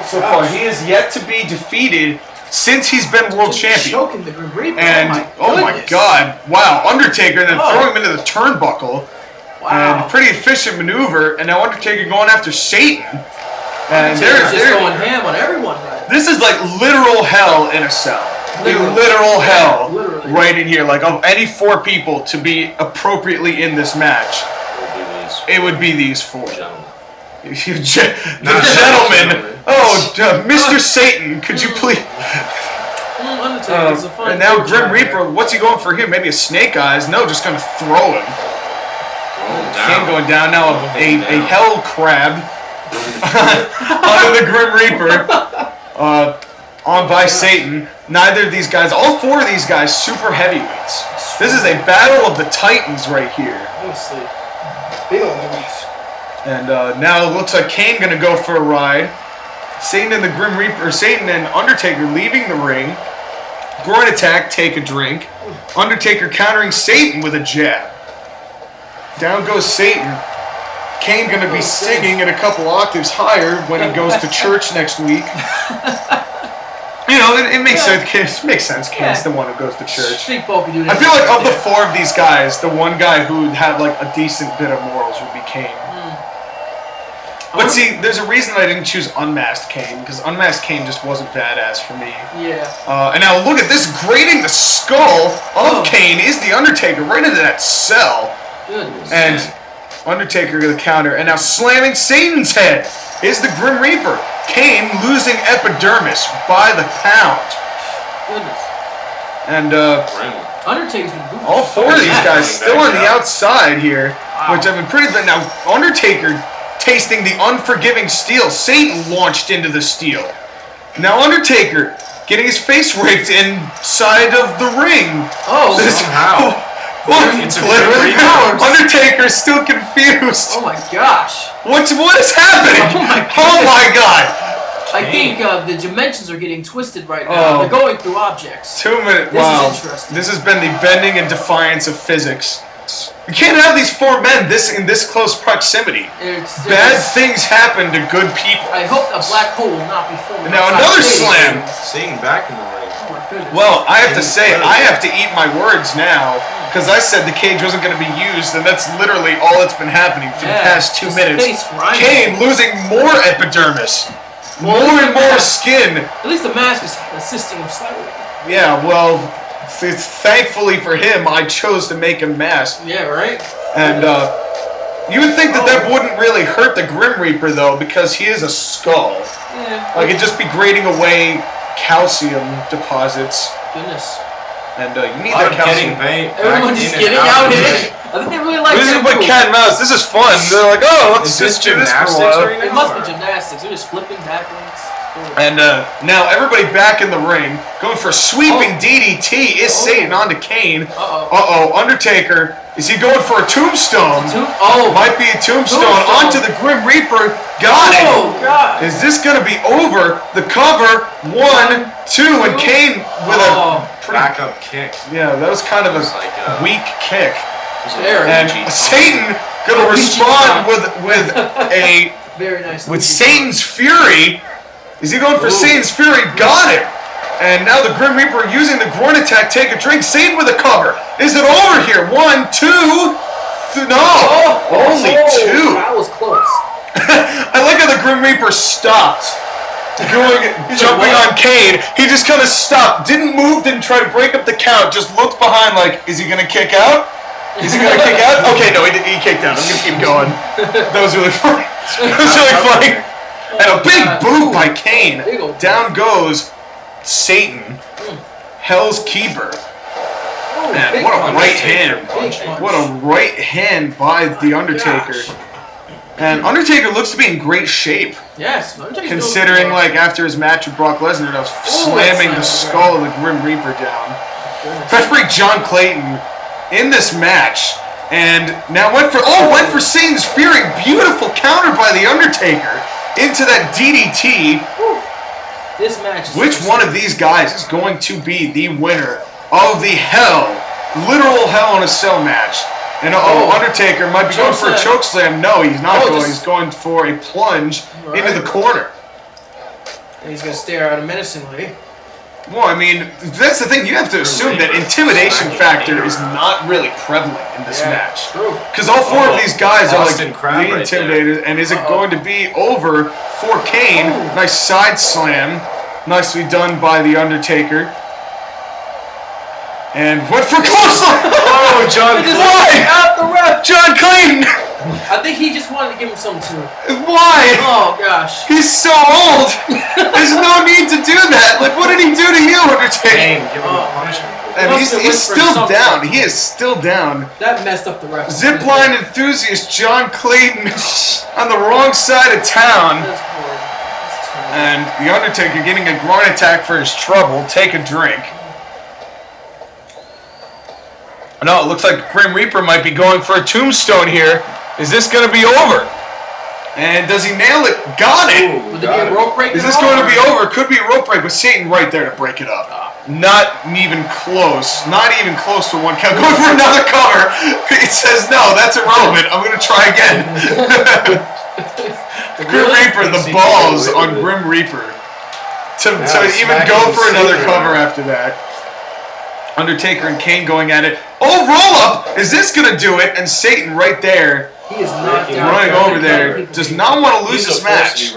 so far. He is yet to be defeated since he's been world champion. Choking the Grim Reaper. And oh my God, wow, Undertaker, and then throwing him into the turnbuckle. Wow. And pretty efficient maneuver, and now Undertaker going after Satan. And they're just going ham on everyone. Right? This is like literal hell in a cell. Literal hell right in here. Like, of any 4 people to be appropriately in this match, it would be these 4. The gentleman. Oh, Mr. Satan, could you please? And now Grim Reaper, what's he going for here? Maybe a snake eyes? No, just gonna throw him. Kane going down now. A hell crab under the Grim Reaper. On by Satan. Neither of these guys, all 4 of these guys, super heavyweights. This is a battle of the Titans right here. Honestly, big old dudes. And now it looks like Kane gonna go for a ride. Satan and the Grim Reaper, Satan and Undertaker leaving the ring. Groin attack, take a drink. Undertaker countering Satan with a jab. Down goes Satan. Kane gonna be singing at a couple octaves higher when he goes to church next week. It makes sense. It makes sense. Kane's the one who goes to church. Big bulky dude. I feel like of the 4 of these guys, the one guy who would have like a decent bit of morals would be Kane. But see, there's a reason I didn't choose Unmasked Kane, because Unmasked Kane just wasn't badass for me. Yeah. And now look at this, grating the skull of Kane is the Undertaker right into that cell. Goodness. And Undertaker gonna counter, and now slamming Satan's head is the Grim Reaper. Kane losing epidermis by the pound. Goodness. And Undertaker's been moving. All four of these guys still on the outside here, which I've been pretty good. Now, Undertaker tasting the unforgiving steel. Satan launched into the steel. Now, Undertaker getting his face raked inside of the ring. Oh, somehow. Undertaker's still confused. Oh my gosh. What is happening? Oh my god. I think the dimensions are getting twisted right now. They're going through objects. 2 minutes. This Wow. is interesting. This has been the bending and defiance of physics. You can't have these four men in this close proximity. Bad things happen to good people. I hope a black hole will not be formed. Now another slam. Satan back in the ring. Oh my goodness. Well, I have to say, I have to eat my words now, because I said the cage wasn't going to be used, and that's literally all that's been happening for the past 2 minutes. Kane losing more epidermis. More and more skin. At least the mask is assisting him slightly. Yeah, well, thankfully for him, I chose to make him masked. Yeah, right? And, you would think that wouldn't really hurt the Grim Reaper, though, because he is a skull. Yeah. Like, it'd just be grating away calcium deposits. Goodness. And, you need that calcium. Everyone's just getting out here. I think they really like This is that like move. cat and mouse. This is fun. They're like, oh, let's just do this for a while. right It now, must be gymnastics. They're just flipping backwards. And now everybody back in the ring, going for a sweeping DDT is Satan onto Kane. Uh-oh, Undertaker. Is he going for a tombstone? Might be a tombstone onto the Grim Reaper. Got it. Oh, God. Is this going to be over? The cover, 1, 2, and Kane with a backup kick. Yeah, that was kind of a weak kick. And Satan going to respond with a very nice with Satan's Fury. Is he going for Satan's Fury? Got it! And now the Grim Reaper using the groin attack. Take a drink. Satan with a cover. Is it over here? 1, 2. No! Only 2. That was close. I like how the Grim Reaper stopped. Jumping on Kane. He just kind of stopped. Didn't move, didn't try to break up the count. Just looked behind like, is he going to kick out? Is he going to kick out? Okay, no, he kicked out. I'm going to keep going. That was really funny. That was really funny. And a big boot by Kane. Down goes Satan. Hell's Keeper. Man, what a right hand. What a right hand by The Undertaker. And Undertaker looks to be in great shape. Yes. Considering, like, after his match with Brock Lesnar, that was slamming the skull of the Grim Reaper down. Referee John Clayton in this match. And now went for Satan's Fury. Beautiful counter by The Undertaker. Into that DDT. This match. Which one of these guys is going to be the winner of the literal Hell in a Cell match? And Undertaker might be going for a chokeslam. No, he's not going. He's going for a plunge into the corner. And he's going to stare at him menacingly. Well, I mean, that's the thing. You have to assume that intimidation factor is not really prevalent in this match. True. Because all four of these guys are like the intimidators. And is it going to be over for Kane? Nice side slam. Nicely done by The Undertaker. And went for clothesline. Oh, John Clayton! Out the ref. John Clayton! I think he just wanted to give him something to it. Why? Oh gosh. He's so old. There's no need to do that. Like, what did he do to you, Undertaker? Give him a punishment. And he's still down. He is still down. That messed up the ref. Zipline enthusiast John Clayton on the wrong side of town. That's horrible. And The Undertaker getting a groin attack for his trouble. Take a drink. No, it looks like Grim Reaper might be going for a tombstone here. Is this going to be over? And does he nail it? Got it! Would there be a rope break? Is this going to be over? Could be a rope break, but Satan right there to break it up. Not even close. Not even close to one count. Going for another cover. It says, no, that's irrelevant. I'm going to try again. Grim Reaper, the balls on Grim Reaper. To even go for another cover after that. Undertaker and Kane going at it. Oh, roll up! Is this going to do it? And Satan right there. He is not running over there. Does not want to lose this match.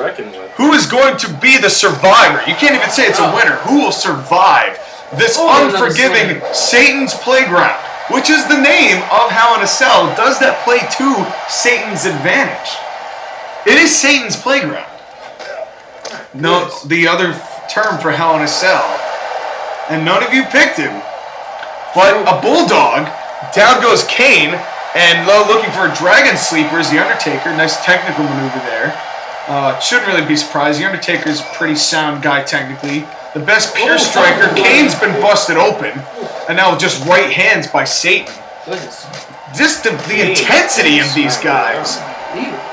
Who is going to be the survivor? You can't even say it's a winner. Who will survive this unforgiving Satan's Playground? Which is the name of Hell in a Cell. Does that play to Satan's advantage? It is Satan's Playground. No, the other term for Hell in a Cell. And none of you picked him. But a bulldog, down goes Kane, and looking for a dragon sleeper is The Undertaker. Nice technical maneuver there. Shouldn't really be surprised. The Undertaker's a pretty sound guy technically. The best pure striker. Kane's been busted open, and now just right hands by Satan. Just the intensity of these guys.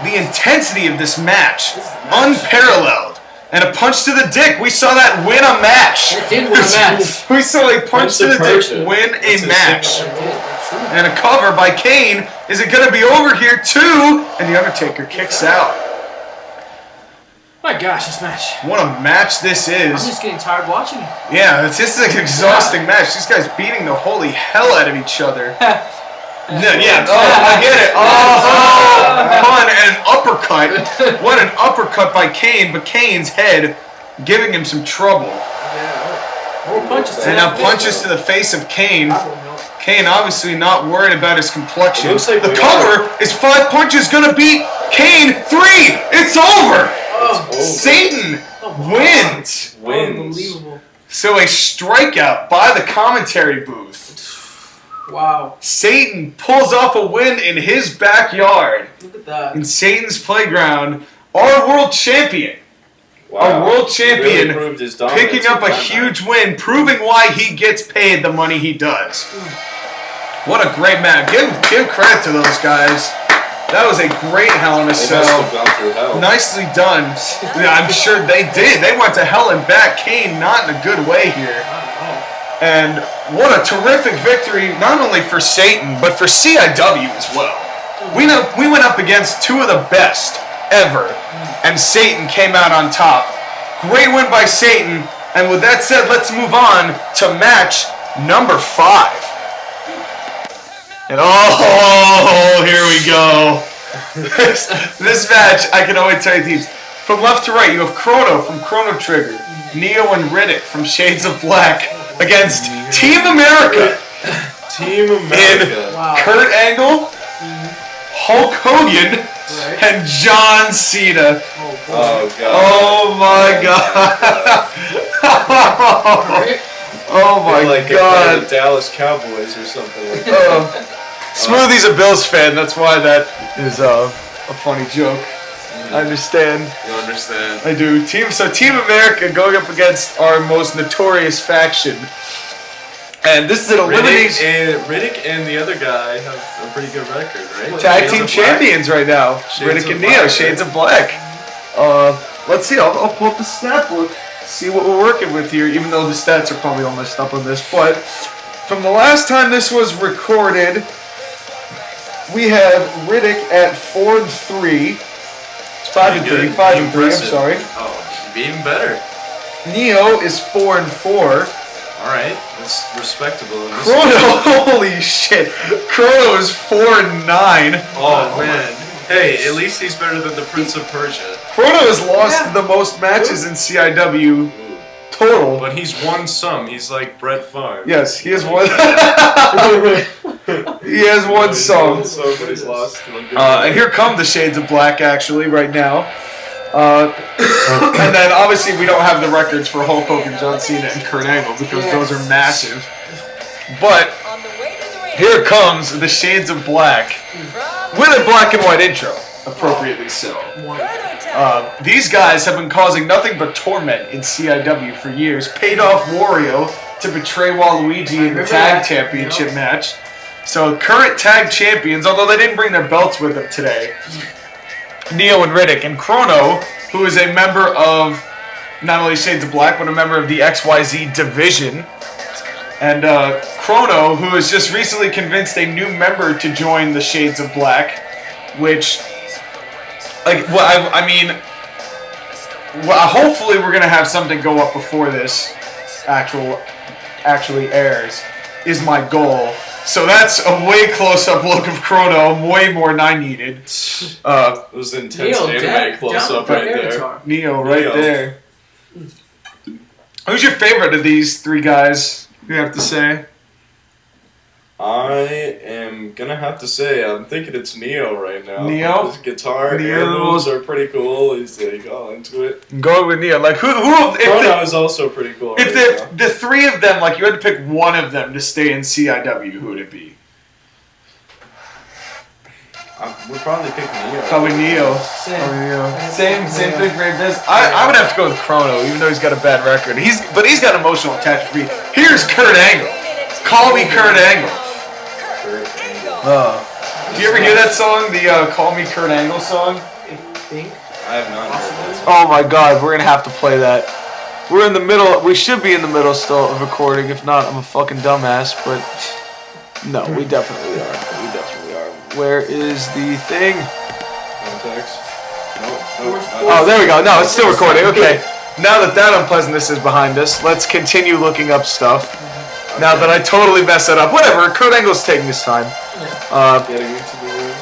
The intensity of this match. Unparalleled. And a punch to the dick. We saw that win a match. It did win a match. We saw a punch to the dick win a match. And a cover by Kane. Is it going to be over here too? And The Undertaker kicks out. My gosh, this match. What a match this is. I'm just getting tired watching it. Yeah, this is an exhausting match. These guys beating the holy hell out of each other. Yeah, I get it. Pun and an uppercut. What an uppercut by Kane, but Kane's head giving him some trouble. More punches. And now punches to the face of Kane. Kane obviously not worried about his complexion. Like the cover is 5 punches gonna beat Kane 3. It's over. Satan wins. Unbelievable. So a strikeout by the commentary booth. Wow. Satan pulls off a win in his backyard. Look at that. In Satan's playground. Our world champion. Wow. Our world champion really proved his dominance picking up a huge win, proving why he gets paid the money he does. What a great match. Give credit to those guys. That was a great Hell in a Cell. They must have gone through hell. Nicely done. Yeah, I'm sure they did. They went to hell and back. Kane not in a good way here. And what a terrific victory, not only for Satan, but for CIW as well. We went up against two of the best ever, and Satan came out on top. Great win by Satan. And with that said, let's move on to match number 5. And here we go. This match, I can only tell you teams. From left to right, you have Chrono from Chrono Trigger, Neo and Riddick from Shades of Black against Team America. Team America. In Kurt Angle, Hulk Hogan, and John Cena. Oh, God. Oh, my God. Oh, my God. The Dallas Cowboys or something like that. Smoothie's a Bills fan, that's why that is a funny joke. I understand. You understand? I do. Team America going up against our most notorious faction. And this is an elimination. Riddick and the other guy have a pretty good record, right? Tag team champions right now. Riddick and Neo, Shades of Black. Let's see, I'll pull up the stat book, see what we're working with here, even though the stats are probably all messed up on this. But from the last time this was recorded, we have Riddick at 4-3. It's 5-3. 5-3. I'm sorry. Oh, even better. Neo is 4-4. All right, that's respectable. Chrono, holy shit! Chrono is 4-9. Oh man. Hey, at least he's better than the Prince of Persia. Chrono has lost the most matches in CIW total. But he's won some. He's like Brett Favre. Yes, he has won. He has won some. But he's lost. And here come the Shades of Black, actually, right now. And then, obviously, we don't have the records for Hulk Hogan, John Cena, and Kurt Angle, because those are massive. But here comes the Shades of Black with a black and white intro, appropriately so. These guys have been causing nothing but torment in CIW for years. Paid off Wario to betray Waluigi in the tag championship match. So current tag champions, although they didn't bring their belts with them today, Neo and Riddick, and Chrono, who is a member of not only Shades of Black, but a member of the XYZ division. And Chrono, who has just recently convinced a new member to join the Shades of Black, which, hopefully we're going to have something go up before this actually airs, is my goal. So that's a way close-up look of Chrono, way more than I needed. It was an intense anime close-up right there. Neo right there. Who's your favorite of these three guys, you have to say? I am gonna have to say I'm thinking it's Neo right now. Neo? His guitar Neo. air moves are pretty cool. He's like all into it. Going with Neo. Like who? Chrono is also pretty cool. If right the three of them, like you had to pick one of them to stay in CIW, who would it be? We're probably picking Neo. Probably Neo. Same thing for this. I would have to go with Chrono, even though he's got a bad record. He's got emotional attachment. Here's Kurt Angle. Call me Kurt Angle. Do you ever hear that song, the Call Me Kurt Angle song? I have not heard that. Oh my God, we're gonna have to play that. We're in the middle. We should be in the middle still of recording. If not, I'm a fucking dumbass. But no, we definitely are. Where is the thing? Context? Nope. Oh, there we go. No, it's still recording. Okay. Now that unpleasantness is behind us, let's continue looking up stuff. Okay. Now that I totally messed that up. Whatever. Kurt Angle's taking his time. Getting into the room.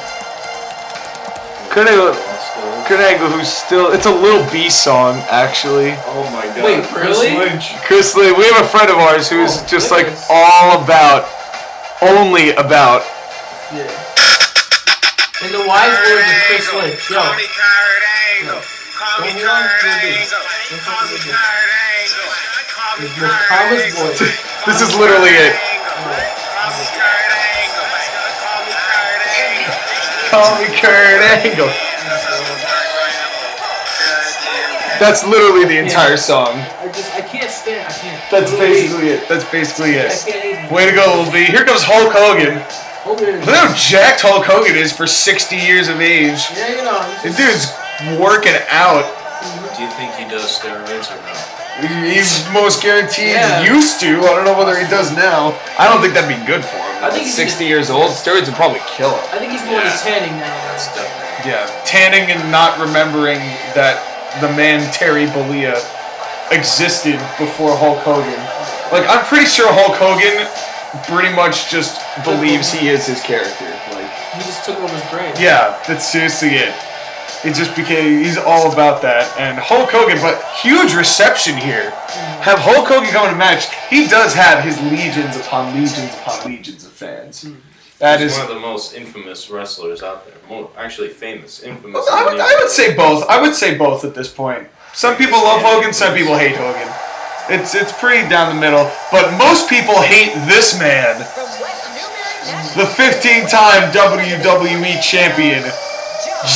Kurt Angle, who's still... It's a Lil B song, actually. Oh my God. Wait, really? Chris Lynch. We have a friend of ours who's just like only about... Yeah. In the wise words of Chris Lynch, yo. Call me Kurt Angle. Call me Kurt Angle. Call me Kurt Angle. Call me Kurt Angle. This is literally it. Call me Kurt Angle. That's literally the entire song. I can't stand. That's basically it. Way to go, Lil B. Here comes Hulk Hogan. Look how jacked Hulk Hogan is for 60 years of age. Yeah, you know. This dude's working out. Do you think he does steroids or not? He's most guaranteed used to. I don't know whether he does now. I don't think that'd be good for him. I think he's 60 years old. Steroids would probably kill him. I think he's more into tanning now. That's definitely. Yeah, tanning and not remembering that the man Terry Bollea existed before Hulk Hogan. Like, I'm pretty sure Hulk Hogan pretty much just believes he is his character. Like, he just took over his brain. Yeah, that's seriously it. It just became, he's all about that. And Hulk Hogan, but huge reception here. Have Hulk Hogan come in a match, he does have his legions upon legions upon legions of fans. He's one of the most infamous wrestlers out there. More actually famous, infamous. I would say both. I would say both at this point. Some people love Hogan, some people hate Hogan. It's pretty down the middle, but most people hate this man. The 15-time WWE champion,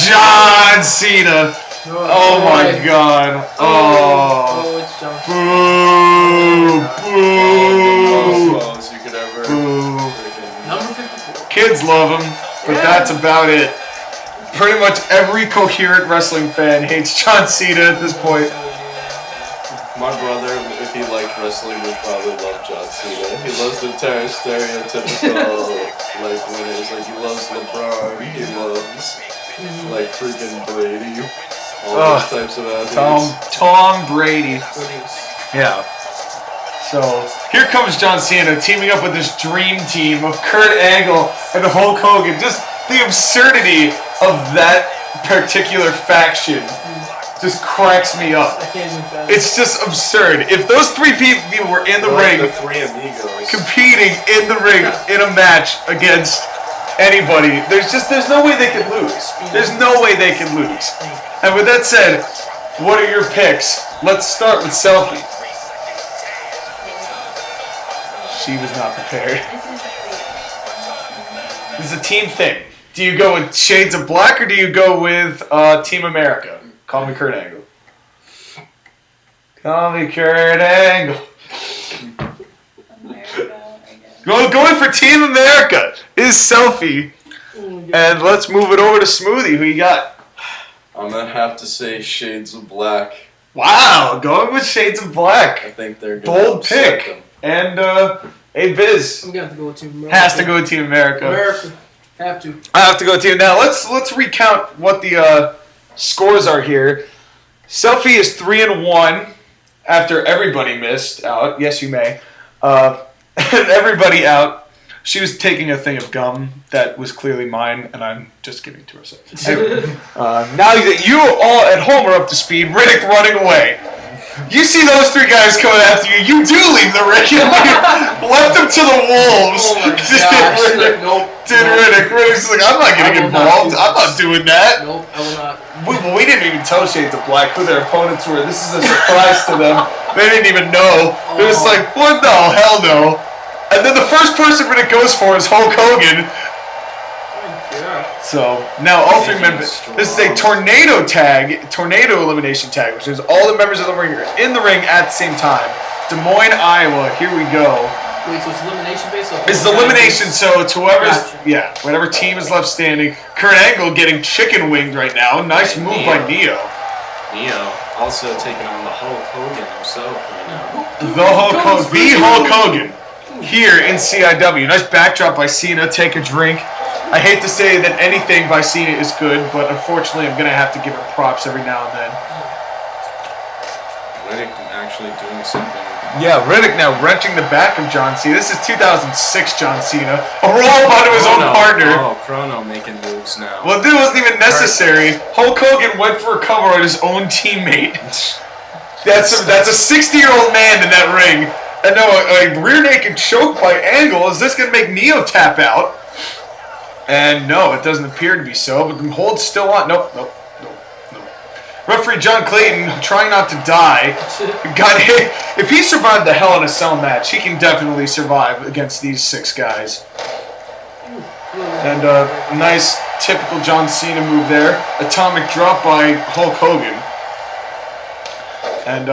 John Cena. Oh my God. Oh. It's John Boo. Boo. Number 54. Kids love him, but that's about it. Pretty much every coherent wrestling fan hates John Cena at this point. My brother, if he liked wrestling, would probably love John Cena. He loves the entire stereotypical, like, winners. Like, he loves LeBron, he loves, like, freaking Brady. All those types of athletes. Tom Brady. Yeah. So, here comes John Cena teaming up with this dream team of Kurt Angle and Hulk Hogan. Just the absurdity of that particular faction just cracks me up. It's just absurd. If those three people were in the ring, the three amigos, competing in the ring in a match against anybody, there's no way they could lose. There's no way they can lose. And with that said, what are your picks? Let's start with Selfie. She was not prepared. This is a team thing. Do you go with Shades of Black or do you go with Team America? Call me Kurt Angle. Call me Kurt Angle. America, I guess. Going for Team America is Selfie. And let's move it over to Smoothie. Who you got? I'm gonna have to say Shades of Black. Wow, going with Shades of Black. I think they're gonna Bold upset pick. them. And Biz I'm gonna have to go with Team America. has to go with Team America. Have to. I have to go with Team. Now let's recount what the scores are here. Selfie is 3-1 after everybody missed out. Yes, you may. And everybody out. She was taking a thing of gum that was clearly mine, and I'm just giving it to her. So. Anyway, now that you all at home are up to speed, Riddick running away. You see those three guys coming after you, you do leave the ring. Left them to the wolves. Oh my gosh. Like, nope. Riddick's like, I'm not getting involved. I'm not doing that. Nope, I will not. We didn't even tell Shades of Black who their opponents were. This is a surprise to them. They didn't even know. It was like, what the hell no. And then the first person Riddick goes for is Hulk Hogan. So now all three members. This is a tornado elimination tag, which is all the members of the ring are in the ring at the same time. Des Moines, Iowa. Here we go. Wait, so it's elimination based? It's elimination, so it's whoever's whatever team is left standing. Kurt Angle getting chicken winged right now. Nice move by Neo. Neo also taking on the Hulk Hogan himself right now. The Hulk Hogan here in CIW. Nice backdrop by Cena. Take a drink. I hate to say that anything by Cena is good, but unfortunately I'm going to have to give her props every now and then. Riddick actually doing something. Yeah, Riddick now wrenching the back of John Cena. This is 2006 John Cena. A roll-up onto his own partner. Oh, Chrono making moves now. Well, this wasn't even necessary. Hulk Hogan went for a cover on his own teammate. That's a 60-year-old man in that ring. And no, a rear naked choke by Angle. Is this going to make Neo tap out? And no, it doesn't appear to be so, but the hold's still on. Nope. Referee John Clayton, trying not to die, got hit. If he survived the Hell in a Cell match, he can definitely survive against these 6 guys. And nice, typical John Cena move there. Atomic drop by Hulk Hogan. And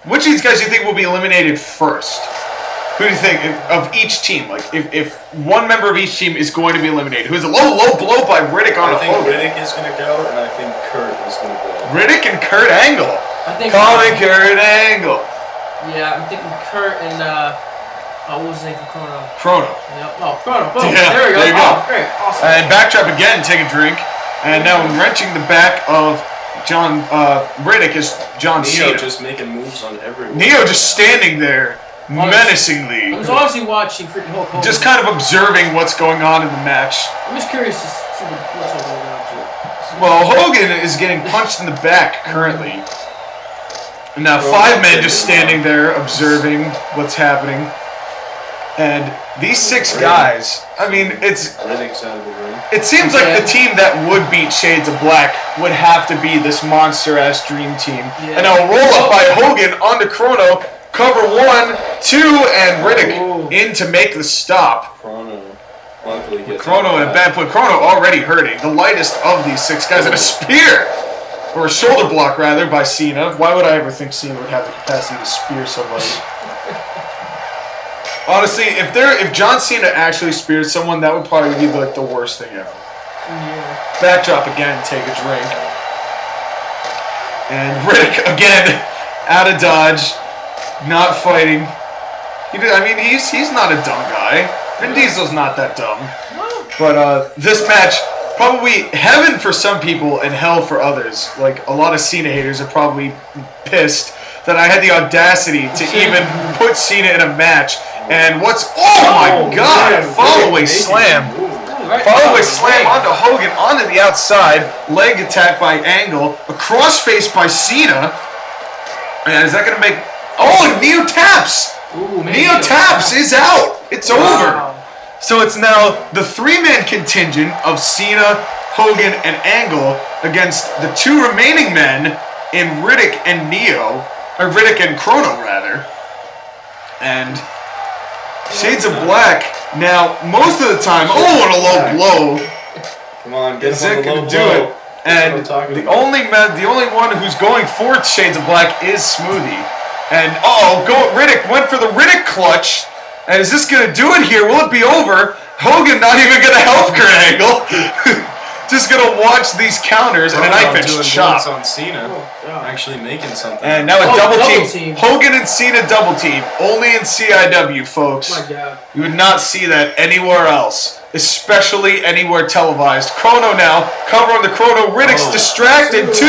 which of these guys do you think will be eliminated first? Who do you think of each team? Like, if one member of each team is going to be eliminated, who's a low blow by Riddick on I think Hogan. Riddick is going to go, and I think Kurt is going to go. Riddick and Kurt Angle. Calling Kurt Angle. Yeah, I'm thinking Kurt and what was his name from Chrono? Chrono. Yep. Oh, Chrono. Boom. Yeah, there we go. there you go. Oh, great. Awesome. And backdrop again, take a drink. And now wrenching the back of Riddick is John Cena. Neo just making moves on everyone. Neo just standing there. Menacingly. I was honestly watching freaking Hulk Hogan. Just kind of observing what's going on in the match. I'm just curious to see what's going on. Well, Hogan is getting punched in the back currently. And now 5 men just standing there observing what's happening. And these 6 guys, I mean, Riddick's out of the room. It seems like the team that would beat Shades of Black would have to be this monster-ass dream team. Yeah. And now a roll-up by Hogan onto Chrono. Cover 1, 2, and Riddick in to make the stop. Chrono luckily gets Chrono in a bad point. Chrono already hurting. The lightest of these 6 guys. And a spear! Or a shoulder block, rather, by Cena. Why would I ever think Cena would have the capacity to spear somebody? Honestly, if John Cena actually speared someone, that would probably be like the worst thing ever. Yeah. Backdrop again, take a drink. And Riddick again, out of dodge. Not fighting. He's not a dumb guy. Vin Diesel's not that dumb. But this match, probably heaven for some people and hell for others. Like, a lot of Cena haters are probably pissed that I had the audacity to even put Cena in a match. And oh my god! Follow-away slam. Follow-away slam onto Hogan, onto the outside. Leg attack by Angle. A crossface by Cena. And is that going to make... Oh, and Neo taps! Neo taps is out! It's over! So it's now the 3-man contingent of Cena, Hogan, and Angle against the 2 remaining men in Riddick and Neo, or Riddick and Chrono, rather. And Shades of Black, now, most of the time, what a low blow. Come on, get Is him on it the low going to do blow. it? And the only one who's going for Shades of Black is Smoothie. And Riddick went for the Riddick clutch. And is this gonna do it here? Will it be over? Hogan not even gonna help Kurt Angle. Just gonna watch these counters and a knife edge chop. On Cena, actually making something. And now a double team. Hogan and Cena double team. Only in CIW, folks. My God. You would not see that anywhere else. Especially anywhere televised. Chrono now. Cover on the Chrono. Riddick's distracted. 2.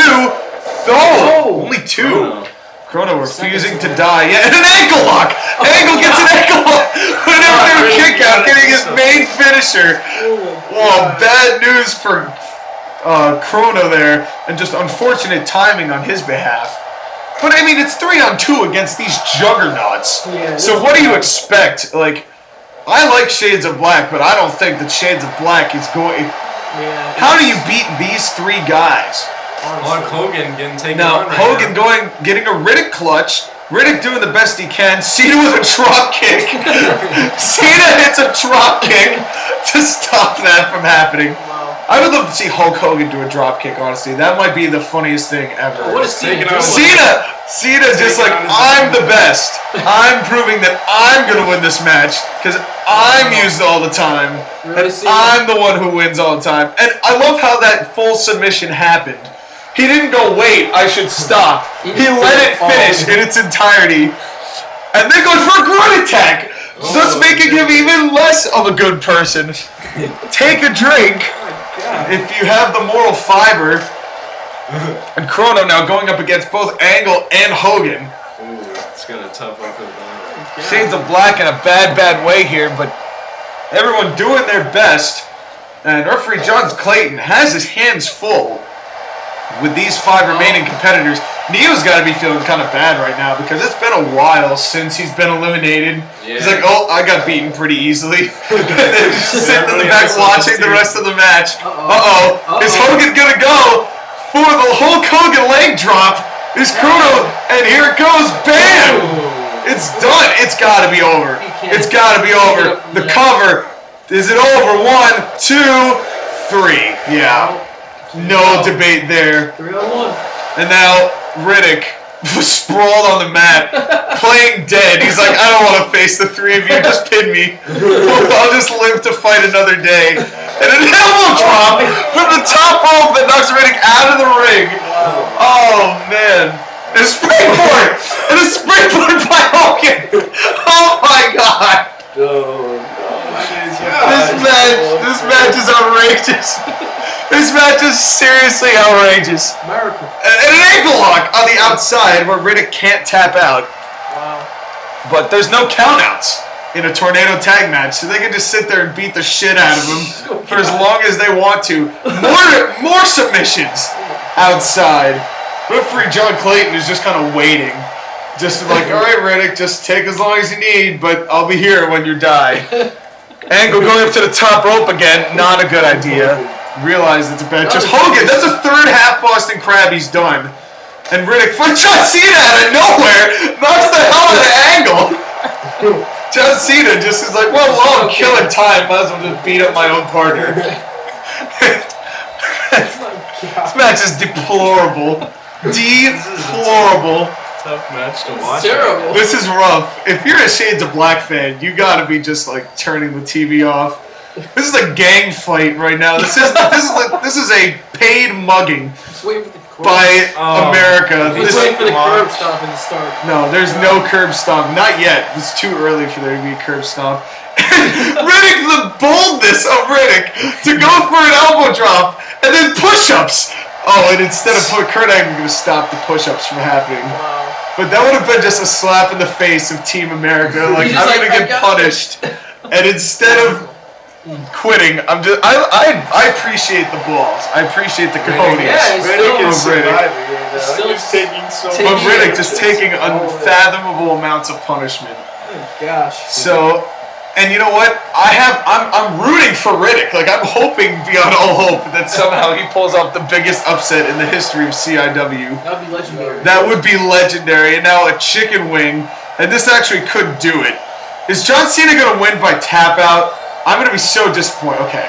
Only 2. Chrono refusing to die. Yeah, and an ankle lock! Angle gets an ankle lock! Whenever they kick out, getting his main finisher. Whoa, bad news for Chrono there. And just unfortunate timing on his behalf. But I mean, it's 3-on-2 against these juggernauts. Yeah, So what do you expect? Like, I like Shades of Black, but I don't think that Shades of Black is going. Yeah. How do you beat these 3 guys? Hulk Hogan getting taken Now, on right Hogan now. getting a Riddick clutch. Riddick doing the best he can. Cena with a drop kick. Cena hits a drop kick to stop that from happening. Wow. I would love to see Hulk Hogan do a drop kick, honestly. That might be the funniest thing ever. What is Cena doing? Cena's just like, I'm the best. I'm proving that I'm going to win this match because I'm used all the time. Really, And Cena? I'm the one who wins all the time. And I love how that full submission happened. He didn't go, wait, I should stop. He let it finish in its entirety. And then goes for a grunt attack, thus making him even less of a good person. Take a drink if you have the moral fiber. And Chrono now going up against both Angle and Hogan. Ooh, it's gonna tough up his body. Shades of Black in a bad way here, but everyone doing their best. And referee John Clayton has his hands full with these 5 remaining competitors. Neo's got to be feeling kind of bad right now because it's been a while since he's been eliminated. Yeah. He's like, oh, I got beaten pretty easily. And then just sitting in the back watching the rest of the match. Is Hogan going to go for the Hulk Hogan leg drop? Is Chrono, and here it goes, bam! It's done. It's got to be over. It's got to be over. The cover. Is it over? 1, 2, 3. Yeah. No debate there. 3-on-1. And now Riddick was sprawled on the mat, playing dead. He's like, I don't want to face the 3 of you. Just pin me. I'll just live to fight another day. And an elbow drop from the top rope that knocks Riddick out of the ring. Oh, man. And a springboard. And a springboard by Hogan. Oh, my God. This match is outrageous. This match is seriously outrageous. America. And an ankle lock on the outside where Riddick can't tap out. Wow. But there's no countouts in a tornado tag match, so they can just sit there and beat the shit out of him for as long as they want to. More submissions outside. Referee John Clayton is just kind of waiting. Just like, all right, Riddick, just take as long as you need, but I'll be here when you die. Angle going up to the top rope again, not a good idea. Realize it's a bad choice. Hogan, that's a 3rd half Boston Crab he's done. And Riddick, for John Cena out of nowhere, knocks the hell out of Angle. John Cena just is like, well, while I'm killing time, might as well just beat up my own partner. This match is deplorable. Deplorable. Tough match to watch. Terrible. This is rough. If you're a Shades of Black fan, you gotta be just like turning the TV off. This is a gang fight right now. This is a paid mugging Just waiting for the by America. He's waiting for the curb stop in the start. No, there's no curb stomp. Not yet. It's too early for there to be a curb stomp. Riddick, the boldness of Riddick to go for an elbow drop and then push-ups. Oh, and instead of Kurt Angle going to stop the push-ups from happening. Wow. But that would have been just a slap in the face of Team America. Like, I'm going to get punished. And instead of quitting, I appreciate the balls. I appreciate the cojones. Yeah, Riddick is Riddick. surviving. He's taking so But much. Riddick just taking unfathomable amounts of punishment. Oh, gosh. So, and you know what? I'm rooting for Riddick. Like, I'm hoping beyond all hope that somehow he pulls off the biggest upset in the history of CIW. That would be legendary. That would be legendary. And now a chicken wing, and this actually could do it. Is John Cena gonna win by tap out? I'm gonna be so disappointed. Okay.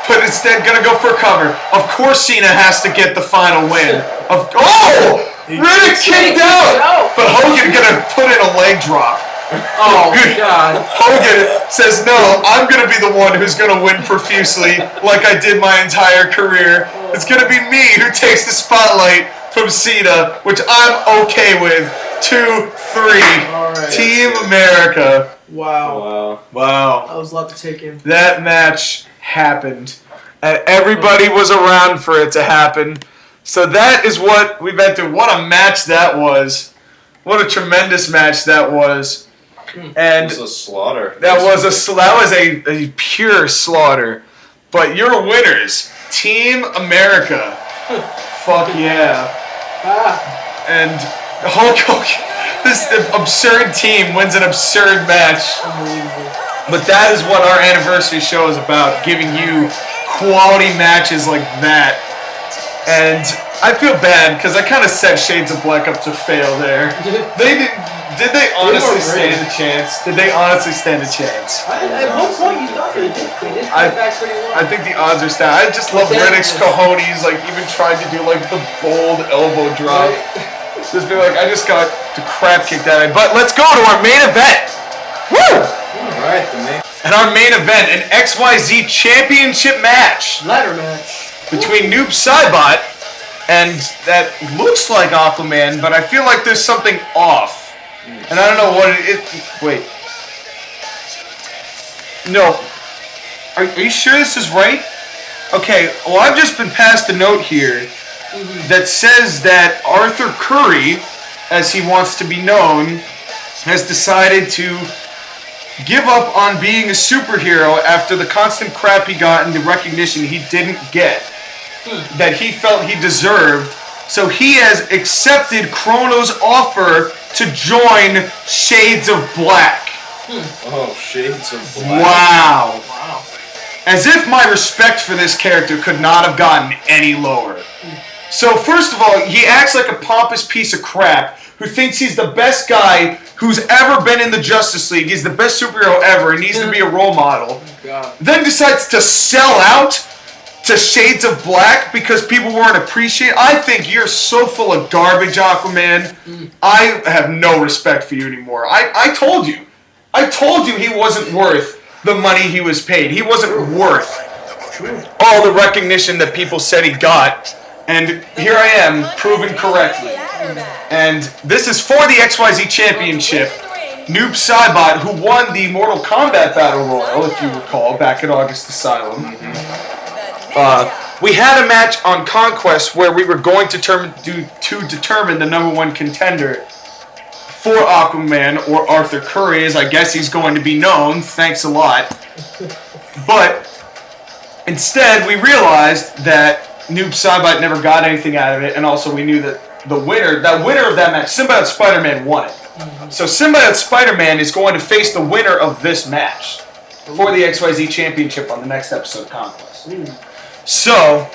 But instead gonna go for a cover. Of course Cena has to get the final win. Riddick kicked out! But Hogan gonna put in a leg drop. Oh, God. Hogan says, no, I'm going to be the one who's going to win profusely like I did my entire career. It's going to be me who takes the spotlight from Cena, which I'm okay with. 2, 3. Right. Team America. Wow. Wow. That was a lot to take in. That match happened. And everybody was around for it to happen. So that is what we've been through. What a match that was. What a tremendous match that was. And It was a slaughter. that was a pure slaughter. But your winners, Team America. Fuck yeah. Ah. And Hulk Hogan. This absurd team wins an absurd match. Unbelievable. But that is what our anniversary show is about, giving you quality matches like that. And I feel bad because I kind of set Shades of Black up to fail there. Did they honestly stand a chance? Did they honestly stand a chance? At one point you thought they did. They did fight back pretty well. I think the odds are stacked. I just love Riddick's cojones, like even trying to do like the bold elbow drop. Just be like, I just got the crap kicked out of me. But let's go to our main event. Woo! Alright, the main. And our main event, an XYZ championship match Ladder match between Noob Saibot and that looks like Aquaman, but I feel like there's something off. And I don't know what it is. Wait. No. Are you sure this is right? Okay, well, I've just been passed a note here that says that Arthur Curry, as he wants to be known, has decided to give up on being a superhero after the constant crap he got and the recognition he didn't get that he felt he deserved. So he has accepted Chrono's offer to join Shades of Black. Oh, Shades of Black. Wow. Wow. As if my respect for this character could not have gotten any lower. So first of all, he acts like a pompous piece of crap who thinks he's the best guy who's ever been in the Justice League. He's the best superhero ever and needs to be a role model. God. Then decides to sell out to Shades of Black because people weren't appreciating. I think you're so full of garbage, Aquaman. I have no respect for you anymore. I told you. I told you he wasn't worth the money he was paid. He wasn't worth all the recognition that people said he got. And here I am, proven correctly. And this is for the XYZ Championship. Noob Saibot, who won the Mortal Kombat Battle Royal, if you recall, back at August Asylum. We had a match on Conquest where we were going to determine the number one contender for Aquaman, or Arthur Curry, as I guess he's going to be known. Thanks a lot. But instead, we realized that Noob Saibot never got anything out of it, and also we knew that the winner of that match, Symbiote Spider-Man, won it. So Symbiote Spider-Man is going to face the winner of this match for the XYZ Championship on the next episode of Conquest. So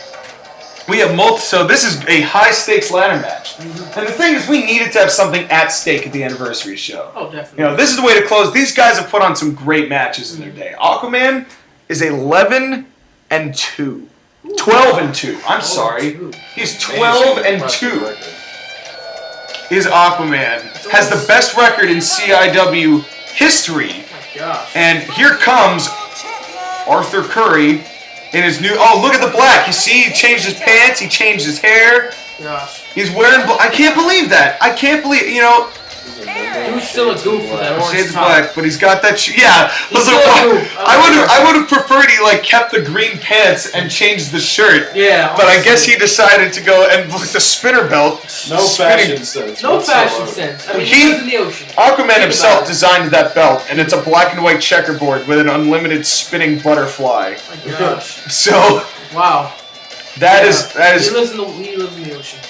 we have so this is a high-stakes ladder match. And the thing is, we needed to have something at stake at the anniversary show. Oh, definitely. You know, this is the way to close. These guys have put on some great matches in their day. Aquaman is 11-2. 12-2. I'm sorry. He's 12-2. Is Aquaman. Has the best record in CIW history. Oh my gosh. And here comes Arthur Curry in his new... Oh, look at the black. You see, he changed his pants. He changed his hair. Gosh. He's wearing... I can't believe that. I can't believe... You know... Dude's still a goof with that orange Shades of top. Black, but he's got that... Yeah. He's Listen, still a goof. I would have preferred he, like, kept the green pants and changed the shirt. Yeah. But I guess he decided to go and with the spinner belt. No fashion sense. No whatsoever. fashion sense. I mean, He- he lives in the ocean. Aquaman himself about it. designed that belt, and it's a black and white checkerboard with an unlimited spinning butterfly. Oh my gosh. So Wow. that is He lives in the ocean.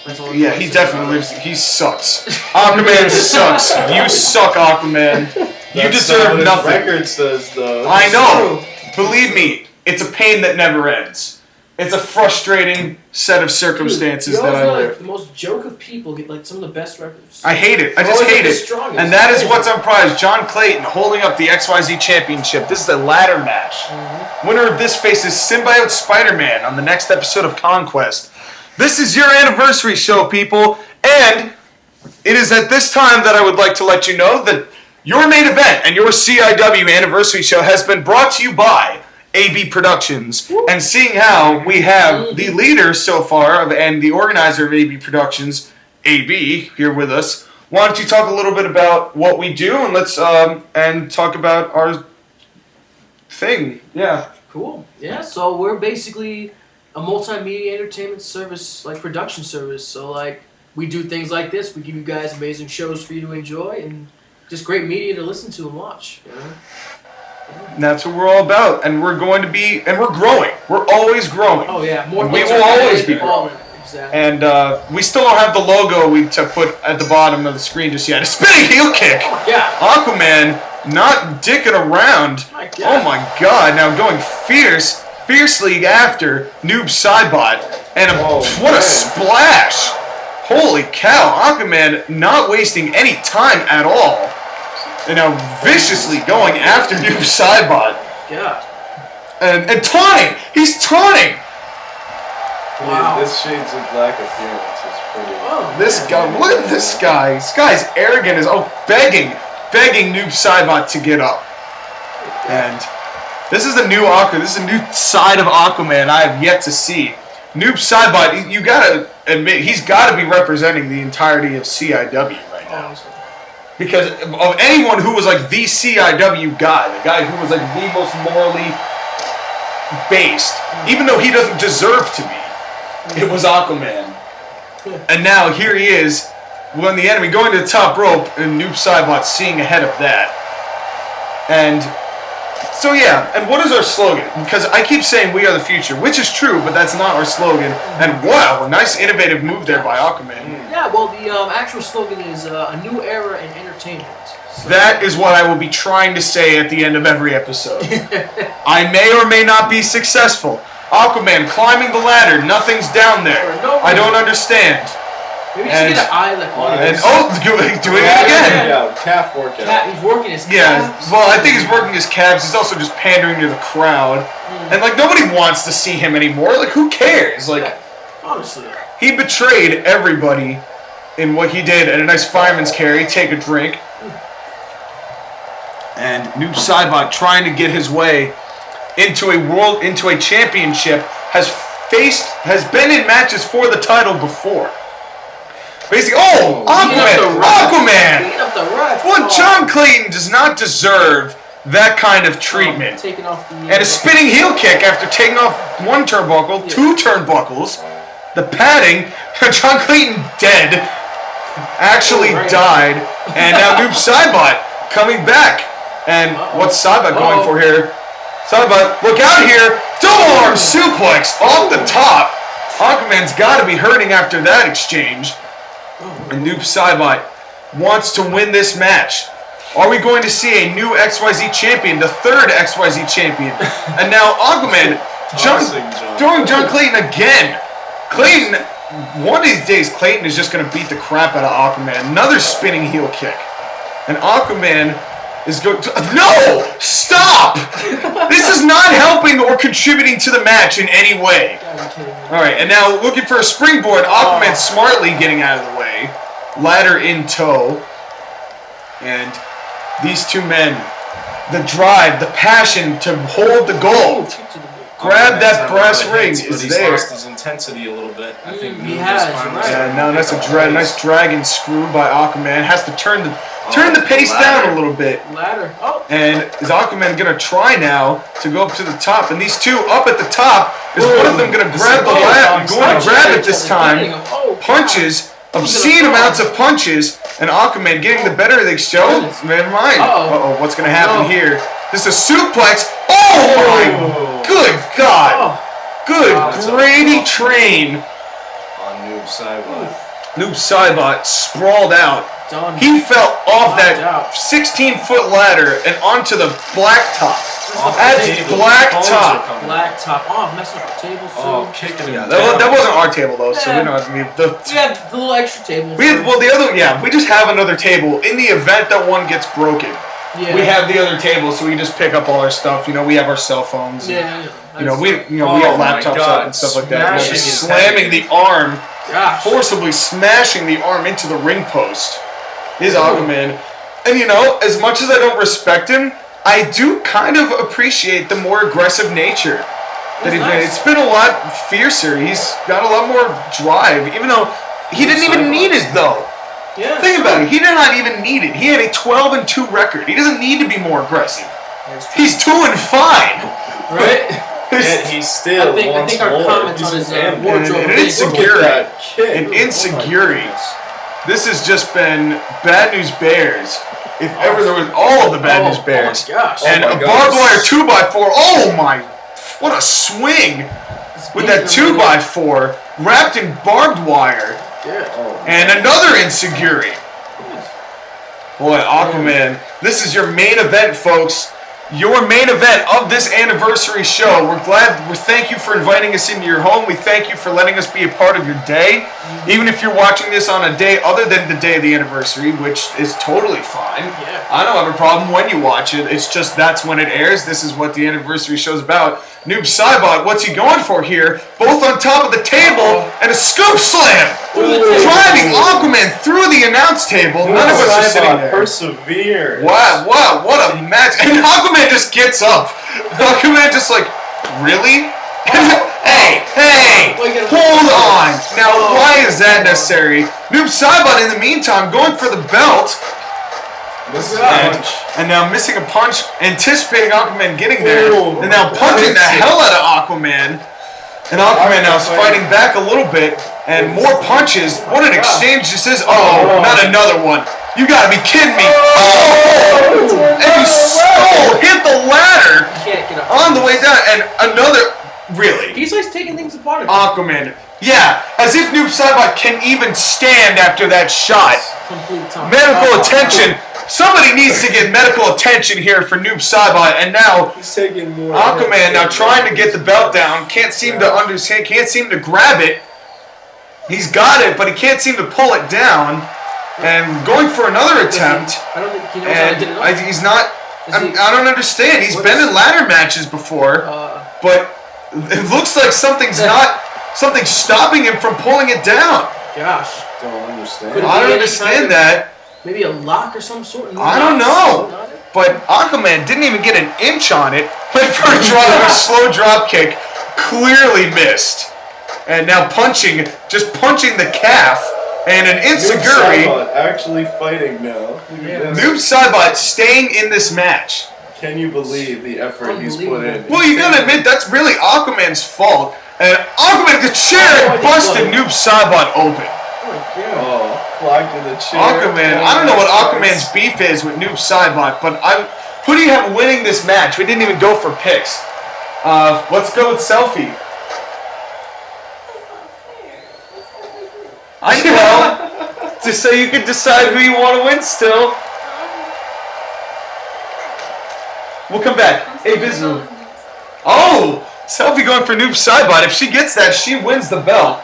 That's all yeah, he definitely lives. He sucks. Aquaman sucks. You suck, Aquaman. You That's deserve not what his nothing. record says, though. I know. Believe me, it's a pain that never ends. It's a frustrating set of circumstances Dude, that I like, live. the most joke of people get like some of the best records. I hate it. I just Always hate the it. strongest. And that is what's on prize. John Clayton holding up the XYZ Championship. This is a ladder match. Winner of this faces Symbiote Spider-Man on the next episode of Conquest. This is your anniversary show, people. And it is at this time that I would like to let you know that your main event and your CIW Anniversary show has been brought to you by AB Productions. And seeing how we have the leader so far and the organizer of AB Productions, AB, here with us, why don't you talk a little bit about what we do and let's and talk about our thing. Yeah. Cool. Yeah. So we're basically a multimedia entertainment service, like production service. So like we do things like this. We give you guys amazing shows for you to enjoy and just great media to listen to and watch. You know? And that's what we're all about. And we're going to be, and we're growing. We're always growing. Oh yeah, more. We things will are always added, be all growing. Exactly. And we still don't have the logo to put at the bottom of the screen just yet. A spinning heel kick. Yeah. Aquaman not dicking around. My God. Oh my God! Now going fiercely after Noob Saibot, and what a splash! Holy cow! Aquaman not wasting any time at all, and now viciously going after Noob Saibot. Yeah. And taunting! He's taunting! Wow. This Shades of Black appearance is pretty... Oh, This man. guy, look at this guy. This guy's arrogant as begging Noob Saibot to get up. And this is the new Aquaman. This is a new side of Aquaman I have yet to see. Noob Saibot, you gotta admit, he's gotta be representing the entirety of CIW right now. Because of anyone who was like the CIW guy, the guy who was like the most morally based, even though he doesn't deserve to be, it was Aquaman. And now here he is, when the enemy going to the top rope, and Noob Saibot seeing ahead of that. And so yeah, and what is our slogan? Because I keep saying we are the future, which is true, but that's not our slogan. And wow, a nice innovative move there by Aquaman. Yeah, well, the actual slogan is a new era in entertainment. So That is what I will be trying to say at the end of every episode. I may or may not be successful. Aquaman climbing the ladder, nothing's down there. For no I don't reason. understand. Maybe you should get an eye like on And it. doing it again. Yeah, calf workout. He's working his Yeah, calves. well, I think he's working his calves. He's also just pandering to the crowd. And, like, nobody wants to see him anymore. Like, who cares? Like, Honestly. he betrayed everybody in what he did. And a nice fireman's carry, take a drink. And Noob Saibot trying to get his way into a championship, has been in matches for the title before. Basically, Aquaman! Beating up the ref. Well, John Clayton does not deserve that kind of treatment. Taking off the... And a spinning heel kick after taking off one turnbuckle, two turnbuckles. The padding, John Clayton dead, actually died. And now Noob Saibot coming back. And what's Saibot going for here? Saibot, look out here! Double arm suplex off the top. Aquaman's got to be hurting after that exchange. And Noob Saibot wants to win this match. Are we going to see a new XYZ champion, the third XYZ champion? And now Aquaman throwing John Clayton again. Clayton, one of these days, Clayton is just going to beat the crap out of Aquaman. Another spinning heel kick. And Aquaman is going to... No! Stop! This is not helping or contributing to the match in any way. Alright, and now looking for a springboard. Aquaman smartly getting out of the way. Ladder in tow. And these two men, the drive, the passion to hold the gold. Grab that brass ring is there. He's lost his intensity a little bit. I think he has, right. Yeah, now that's a nice dragon screw by Aquaman. Has to turn the pace down a little bit. Ladder. Oh. And is Aquaman gonna try now to go up to the top? And these two up at the top, is one of them gonna grab the ladder? Going to grab it this time. Punches, obscene amounts of punches, and Aquaman getting the better of the exchange. Never mind. Uh-oh, what's gonna happen here? This is a suplex. Oh my good God. Good Grady train. On Noob Saibot. Noob Saibot sprawled out. Done. He fell off that 16-foot ladder and onto the blacktop. That's blacktop. Blacktop. Oh, messing up the table. Oh, kicking him Yeah, down. that wasn't our table though, so we don't have to be We had the little extra table. we just have another table in the event that one gets broken. Yeah. We have the other table, so we just pick up all our stuff. You know, we have our cell phones. Yeah. We have laptops up and stuff like that. Smashing his Slamming the arm, Gosh. forcibly smashing the arm into the ring post. Is Aquaman. And you know, as much as I don't respect him, I do kind of appreciate the more aggressive nature that he's been. It's been a lot fiercer. He's got a lot more drive, even though he didn't even need it though. Yeah. Think about it. He did not even need it. He had a 12-2 record. He doesn't need to be more aggressive. He's 2-5. Right? Yet he still I wants think our more. comments on his wardrobe. An insecurity. Kick. An insecurity. This has just been Bad News Bears. If ever there was all of the Bad News Bears. Oh my gosh. And Oh my a barbed wire gosh. 2x4. Oh my What a swing It's with that being 2x4 wrapped in barbed wire. Yeah. And another enziguri. Boy, Aquaman, this is your main event, folks. Your main event of this anniversary show. We thank you for inviting us into your home. We thank you for letting us be a part of your day. Even if you're watching this on a day other than the day of the anniversary, which is totally fine. Yeah. I don't have a problem when you watch it. It's just that's when it airs. This is what the anniversary show's about. Noob Saibot, what's he going for here? Both on top of the table and a scoop slam! Driving Aquaman through the announce table. None of us are sitting there. Persevere. Wow, what a match. And Aquaman just gets up. Aquaman just like, really? Hey, hold on. Now, why is that necessary? Noob Saibot, in the meantime, going for the belt. And now missing a punch, anticipating Aquaman getting there. And now punching the hell out of Aquaman. And Aquaman now is fighting back a little bit. And more punches. What an exchange this is. Oh, not another one. You gotta be kidding me. Oh! And he hit the ladder on the way down. And another, really. He's like taking things apart. Aquaman. Yeah, as if Noob Saibot can even stand after that shot. Medical attention. Somebody needs to get medical attention here for Noob Saibot, and now He's taking more. Aquaman now trying to get the belt down, can't seem to understand, can't seem to grab it. He's got it, but he can't seem to pull it down, and going for another attempt. I don't think he knows how to get it up. He's not. I don't understand. He's been in ladder matches before, but it looks like something's stopping him from pulling it down. Gosh. Don't understand. I don't understand that. Maybe a lock or some sort? I don't know. But Aquaman didn't even get an inch on it. Went for a slow drop kick. Clearly missed. And now just punching the calf. And an enziguri. Noob Saibot actually fighting now. Noob Saibot staying in this match. Can you believe the effort he's put in? Well, you gotta admit, that's really Aquaman's fault. And Aquaman, the chair busted Noob Saibot open. Clogged in the chair. Aquaman, I don't know what Aquaman's beef is with Noob Saibot, but who do you have winning this match? We didn't even go for picks. Let's go with Selfie. I know. Just so you can decide who you want to win still. We'll come back. Hey, Bizu. Oh! Selfie going for Noob Saibot. If she gets that, she wins the belt.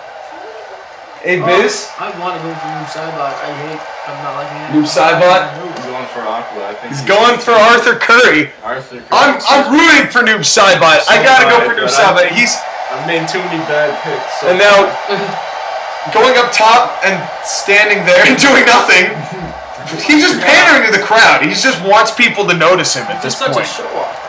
Hey, Biz. I want to go for Noob Saibot. I'm not liking it. Noob Saibot. He's going for Aqua. I think He's going for Arthur Curry. I'm rooting for Noob Saibot. I gotta go for Noob Saibot. I've made too many bad picks. And now going up top and standing there and doing nothing. He's just pandering to the crowd. He just wants people to notice him at this point.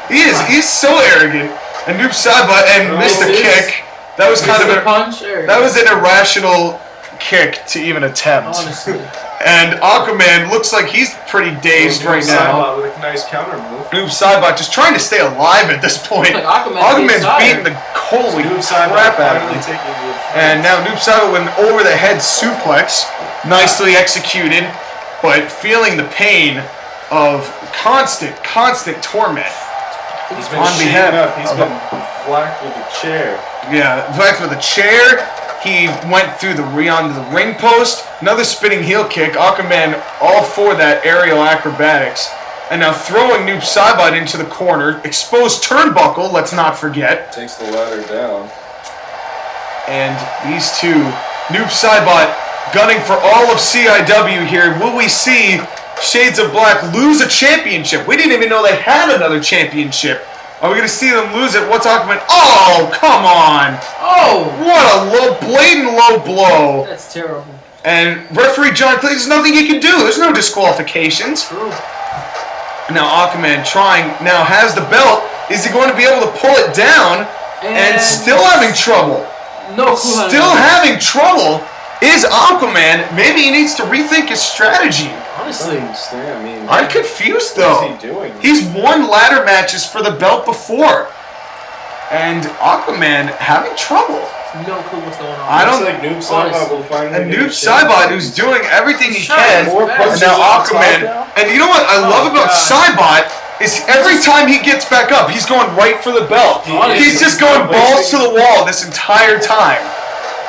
He is. He's so arrogant. And Noob Saibot and missed a kick. That was kind of that was an irrational kick to even attempt. Honestly. And Aquaman looks like he's pretty dazed right now. With a nice counter move. Noob Saibot just trying to stay alive at this point. Like Aquaman's beating the holy crap out of him. And now Noob Saibot with an over the head suplex, nicely executed, but feeling the pain of constant torment. He's been shaken up. He's been whacked with a chair. Yeah, whacked with a chair. He went through onto the ring post. Another spinning heel kick. Aquaman all for that aerial acrobatics. And now throwing Noob Saibot into the corner. Exposed turnbuckle, let's not forget. Takes the ladder down. And these two, Noob Saibot gunning for all of CIW here. Will we see Shades of Black lose a championship? We didn't even know they had another championship. Are we going to see them lose it? What's Aquaman? Oh, come on. Oh. What a blatant low blow. That's terrible. And referee John Clay, there's nothing he can do. There's no disqualifications. True. Now Aquaman now has the belt. Is he going to be able to pull it down? And still having trouble. No clue. Still having trouble is Aquaman. Maybe he needs to rethink his strategy. Honestly, I'm confused though. What is he doing? He's won ladder matches for the belt before. And Aquaman having trouble. No clue what's going on. I don't like Noob Saibot will finally. And Noob Saibot, who's doing everything he He's can. trying. And now Aquaman. And you know what I love about Saibot is every time he gets back up, he's going right for the belt. He's just going balls to the wall this entire time.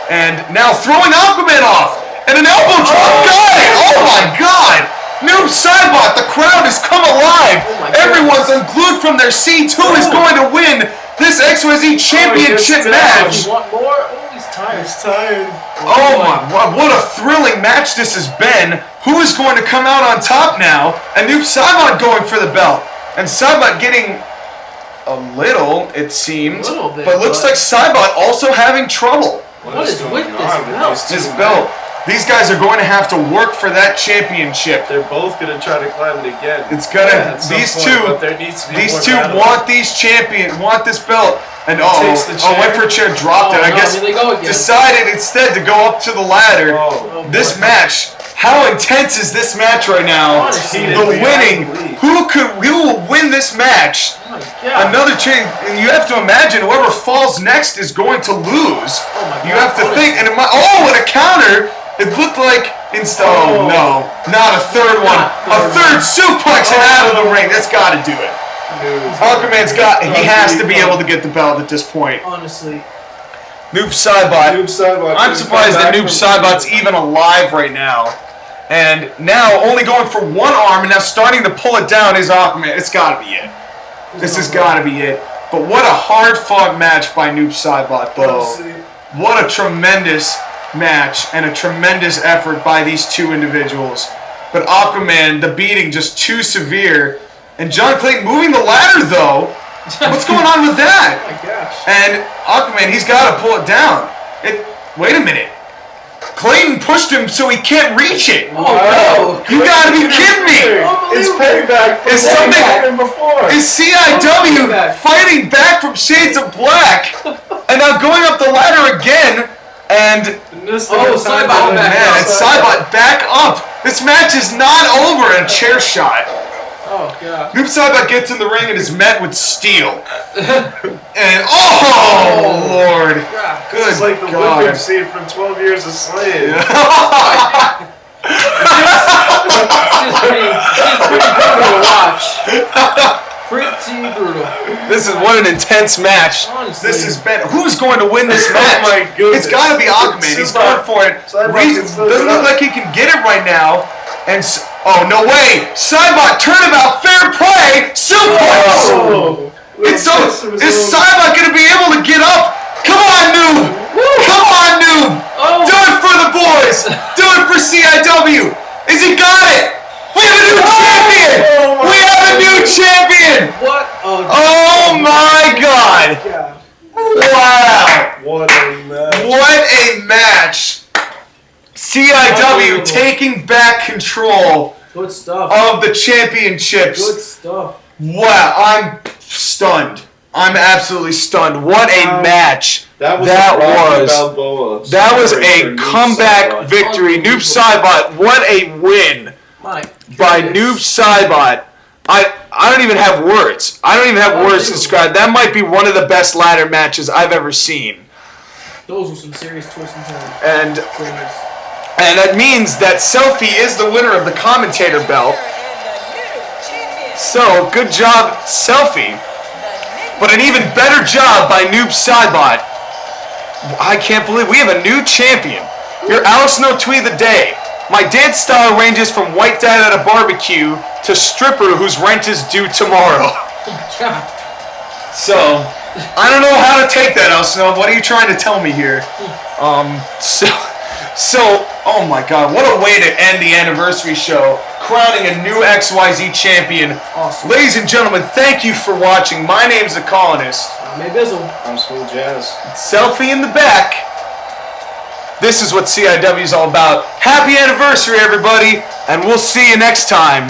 And now throwing Aquaman off. And an elbow drop. Got it! Oh my god! Noob Saibot, the crowd has come alive. Everyone's unglued from their seats. Who is going to win this XYZ Championship match? You want more? Oh, he's tired. He's tired. Oh my god, what a thrilling match this has been. Who is going to come out on top now? And Noob Saibot going for the belt. And Saibot getting a little, it seems. But looks like Saibot also having trouble. What is with this belt? This belt. These guys are going to have to work for that championship. They're both going to try to climb it again. It's gonna. These two want this belt. And went for a chair, dropped it. I guess decided instead to go up to the ladder. This match. How intense is this match right now? The winning. Who will win this match? Another change. And you have to imagine whoever falls next is going to lose. You have to think. And and a counter. It looked like no, not a third one. A third suplex and out of the ring. That's got to do it. Aquaman's he has to be able to get the belt at this point. Honestly. Noob Saibot. I'm surprised that Noob Saibot's even alive right now. And now only going for one arm and now starting to pull it down is Aquaman. It's got to be it. This has got to be it. But what a hard-fought match by Noob Saibot, though. What a tremendous match and a tremendous effort by these two individuals. But Aquaman, the beating just too severe. And John Clayton moving the ladder, though. What's going on with that? Oh my gosh. And Aquaman, he's got to pull it down. Wait a minute. Clayton pushed him so he can't reach it. Oh no! You gotta be kidding me! It's payback for what happened before. Is CIW fighting back from Shades of Black and now going up the ladder again? And Saibot Saibot back up. This match is not over in a chair shot. Oh god. Noob Saibot gets in the ring and is met with steel. And Lord. Good It's like the God. whipping scene from 12 Years a Slave. It's pretty brutal to watch. Pretty brutal. This is what an intense match. Honestly. This has been. Who's going to win this match? Oh my goodness. It's got to be Aquaman. He's going for it. Doesn't look like he can get it right now. And no way! Saibot turnabout, fair play, suplex. Is Saibot going to be able to get up? Come on, Noob! Come on, Noob! Do it for the boys! Do it for CIW! Is he got it? We have a new champion! We have a new champion! What? Oh my God! Wow! What a match. What a match! CIW taking back control Good stuff. of the championships. Good stuff. Wow, I'm stunned. I'm absolutely stunned. What a match That was a comeback victory. Noob Saibot, what a win by Noob Saibot. I don't even have words. I don't even have words to describe. That might be one of the best ladder matches I've ever seen. Those were some serious twists and turns. And that means that Selfie is the winner of the commentator belt. So, good job, Selfie. But an even better job by Noob Saibot. I can't believe we have a new champion. Your Alex No Tweet of the day. My dance style ranges from white dad at a barbecue to stripper whose rent is due tomorrow. So, I don't know how to take that, Alex No. What are you trying to tell me here? Oh my God, what a way to end the anniversary show, crowning a new XYZ champion. Awesome. Ladies and gentlemen, thank you for watching. My name's The Colonist. I'm Bizzle. I'm Smooth Jazz. Selfie in the back. This is what CIW is all about. Happy anniversary, everybody, and we'll see you next time.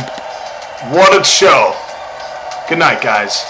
What a show. Good night, guys.